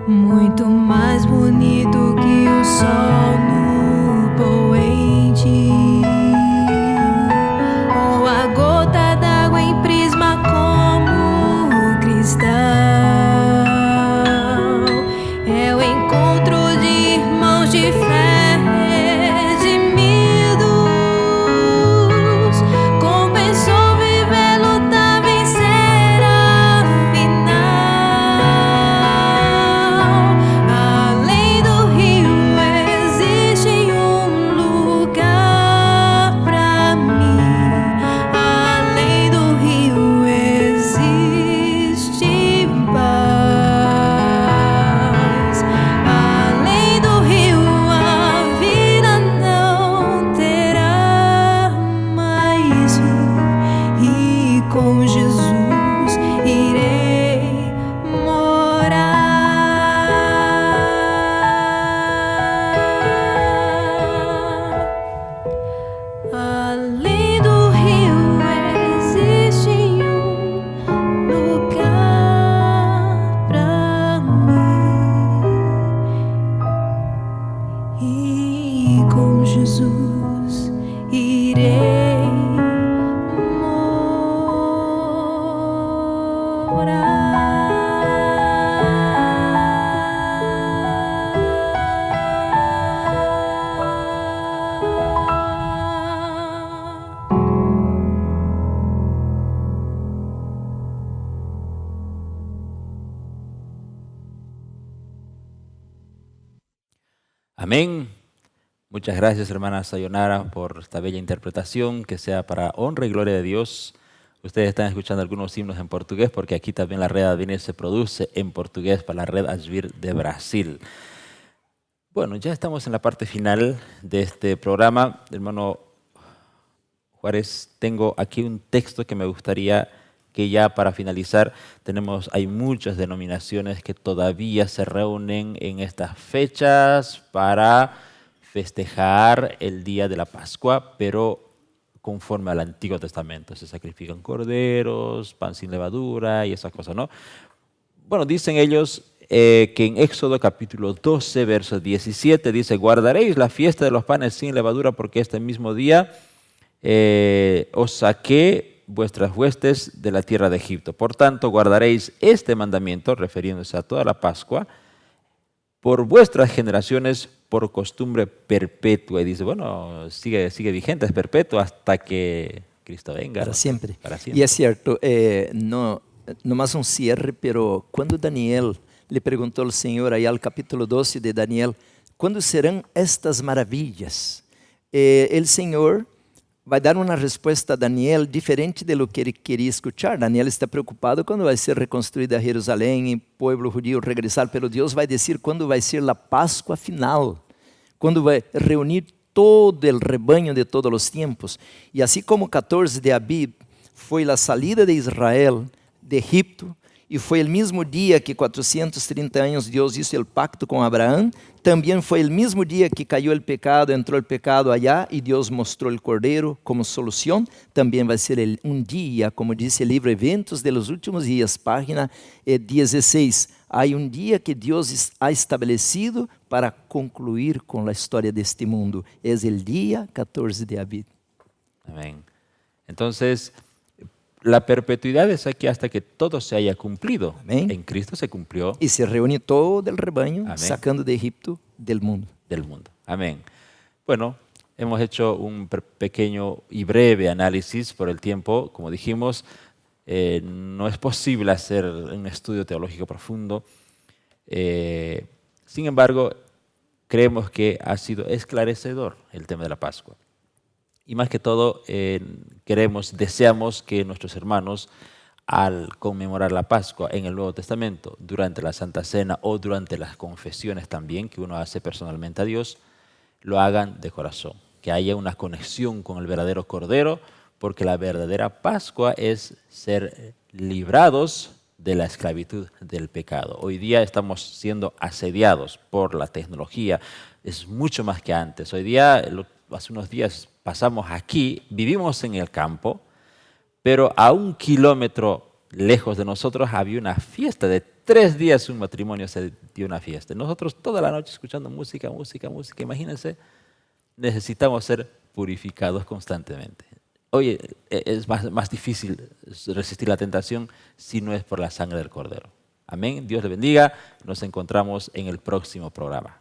Muito mais bonito que o sol no poente, ou a gota d'água em prisma como cristal. É o encontro de irmãos de fé redimidos. Compensou viver, lutar, vencer afinal. Além do rio existe lugar pra mim. Além do rio existe paz. Além do rio a vida não terá mais fim. E com Jesus irei morar. Além do rio existe lugar pra mim. E com Jesus irei morar. Amén. Muchas gracias, hermana Sayonara, por esta bella interpretación, que sea para honra y gloria de Dios. Ustedes están escuchando algunos himnos en portugués, porque aquí también la red Advenir se produce en portugués para la red Advenir de Brasil. Bueno, ya estamos en la parte final de este programa. Hermano Juárez, tengo aquí un texto que me gustaría que ya para finalizar, hay muchas denominaciones que todavía se reúnen en estas fechas para festejar el día de la Pascua, pero conforme al Antiguo Testamento. Se sacrifican corderos, pan sin levadura y esas cosas, ¿no? Bueno, dicen ellos que en Éxodo capítulo 12, verso 17, dice: guardaréis la fiesta de los panes sin levadura, porque este mismo día os saqué vuestras huestes de la tierra de Egipto. Por tanto, guardaréis este mandamiento, refiriéndose a toda la Pascua, por vuestras generaciones, por costumbre perpetua. Y dice, bueno, sigue vigente, es perpetuo hasta que Cristo venga. Para siempre. Para siempre. Y es cierto, no más un cierre, pero cuando Daniel le preguntó al Señor, ahí al capítulo 12 de Daniel, ¿cuándo serán estas maravillas? El Señor vai dar uma resposta a Daniel diferente de lo que ele queria escuchar. Daniel está preocupado quando vai ser reconstruída Jerusalém e o povo judío regressar, pero Deus vai dizer quando vai ser a Páscoa final, quando vai reunir todo el rebaño de todos los tiempos. Y así como 14 de Abib fue la salida de Israel de Egipto, y fue el mismo día que 430 años Dios hizo el pacto con Abraham, también fue el mismo día que cayó el pecado, entró el pecado allá y Dios mostró el Cordero como solución. También va a ser un día, como dice el libro Eventos de los Últimos Días, página 16. Hay un día que Dios ha establecido para concluir con la historia de este mundo. Es el día 14 de Abib. Amén. Entonces, la perpetuidad es aquí hasta que todo se haya cumplido. Amén. En Cristo se cumplió. Y se reúne todo el rebaño, Amén. sacando de Egipto del mundo. Del mundo. Amén. Bueno, hemos hecho un pequeño y breve análisis por el tiempo. Como dijimos, no es posible hacer un estudio teológico profundo. Sin embargo, creemos que ha sido esclarecedor el tema de la Pascua. Y más que todo, deseamos que nuestros hermanos, al conmemorar la Pascua en el Nuevo Testamento, durante la Santa Cena o durante las confesiones también que uno hace personalmente a Dios, lo hagan de corazón, que haya una conexión con el verdadero Cordero, porque la verdadera Pascua es ser librados de la esclavitud del pecado. Hoy día estamos siendo asediados por la tecnología, es mucho más que antes. Hoy día, hace unos días pasamos aquí, vivimos en el campo, pero a 1 kilómetro lejos de nosotros había una fiesta de 3 días, un matrimonio se dio una fiesta. Nosotros toda la noche escuchando música, imagínense, necesitamos ser purificados constantemente. Oye, es más difícil resistir la tentación si no es por la sangre del Cordero. Amén, Dios le bendiga, nos encontramos en el próximo programa.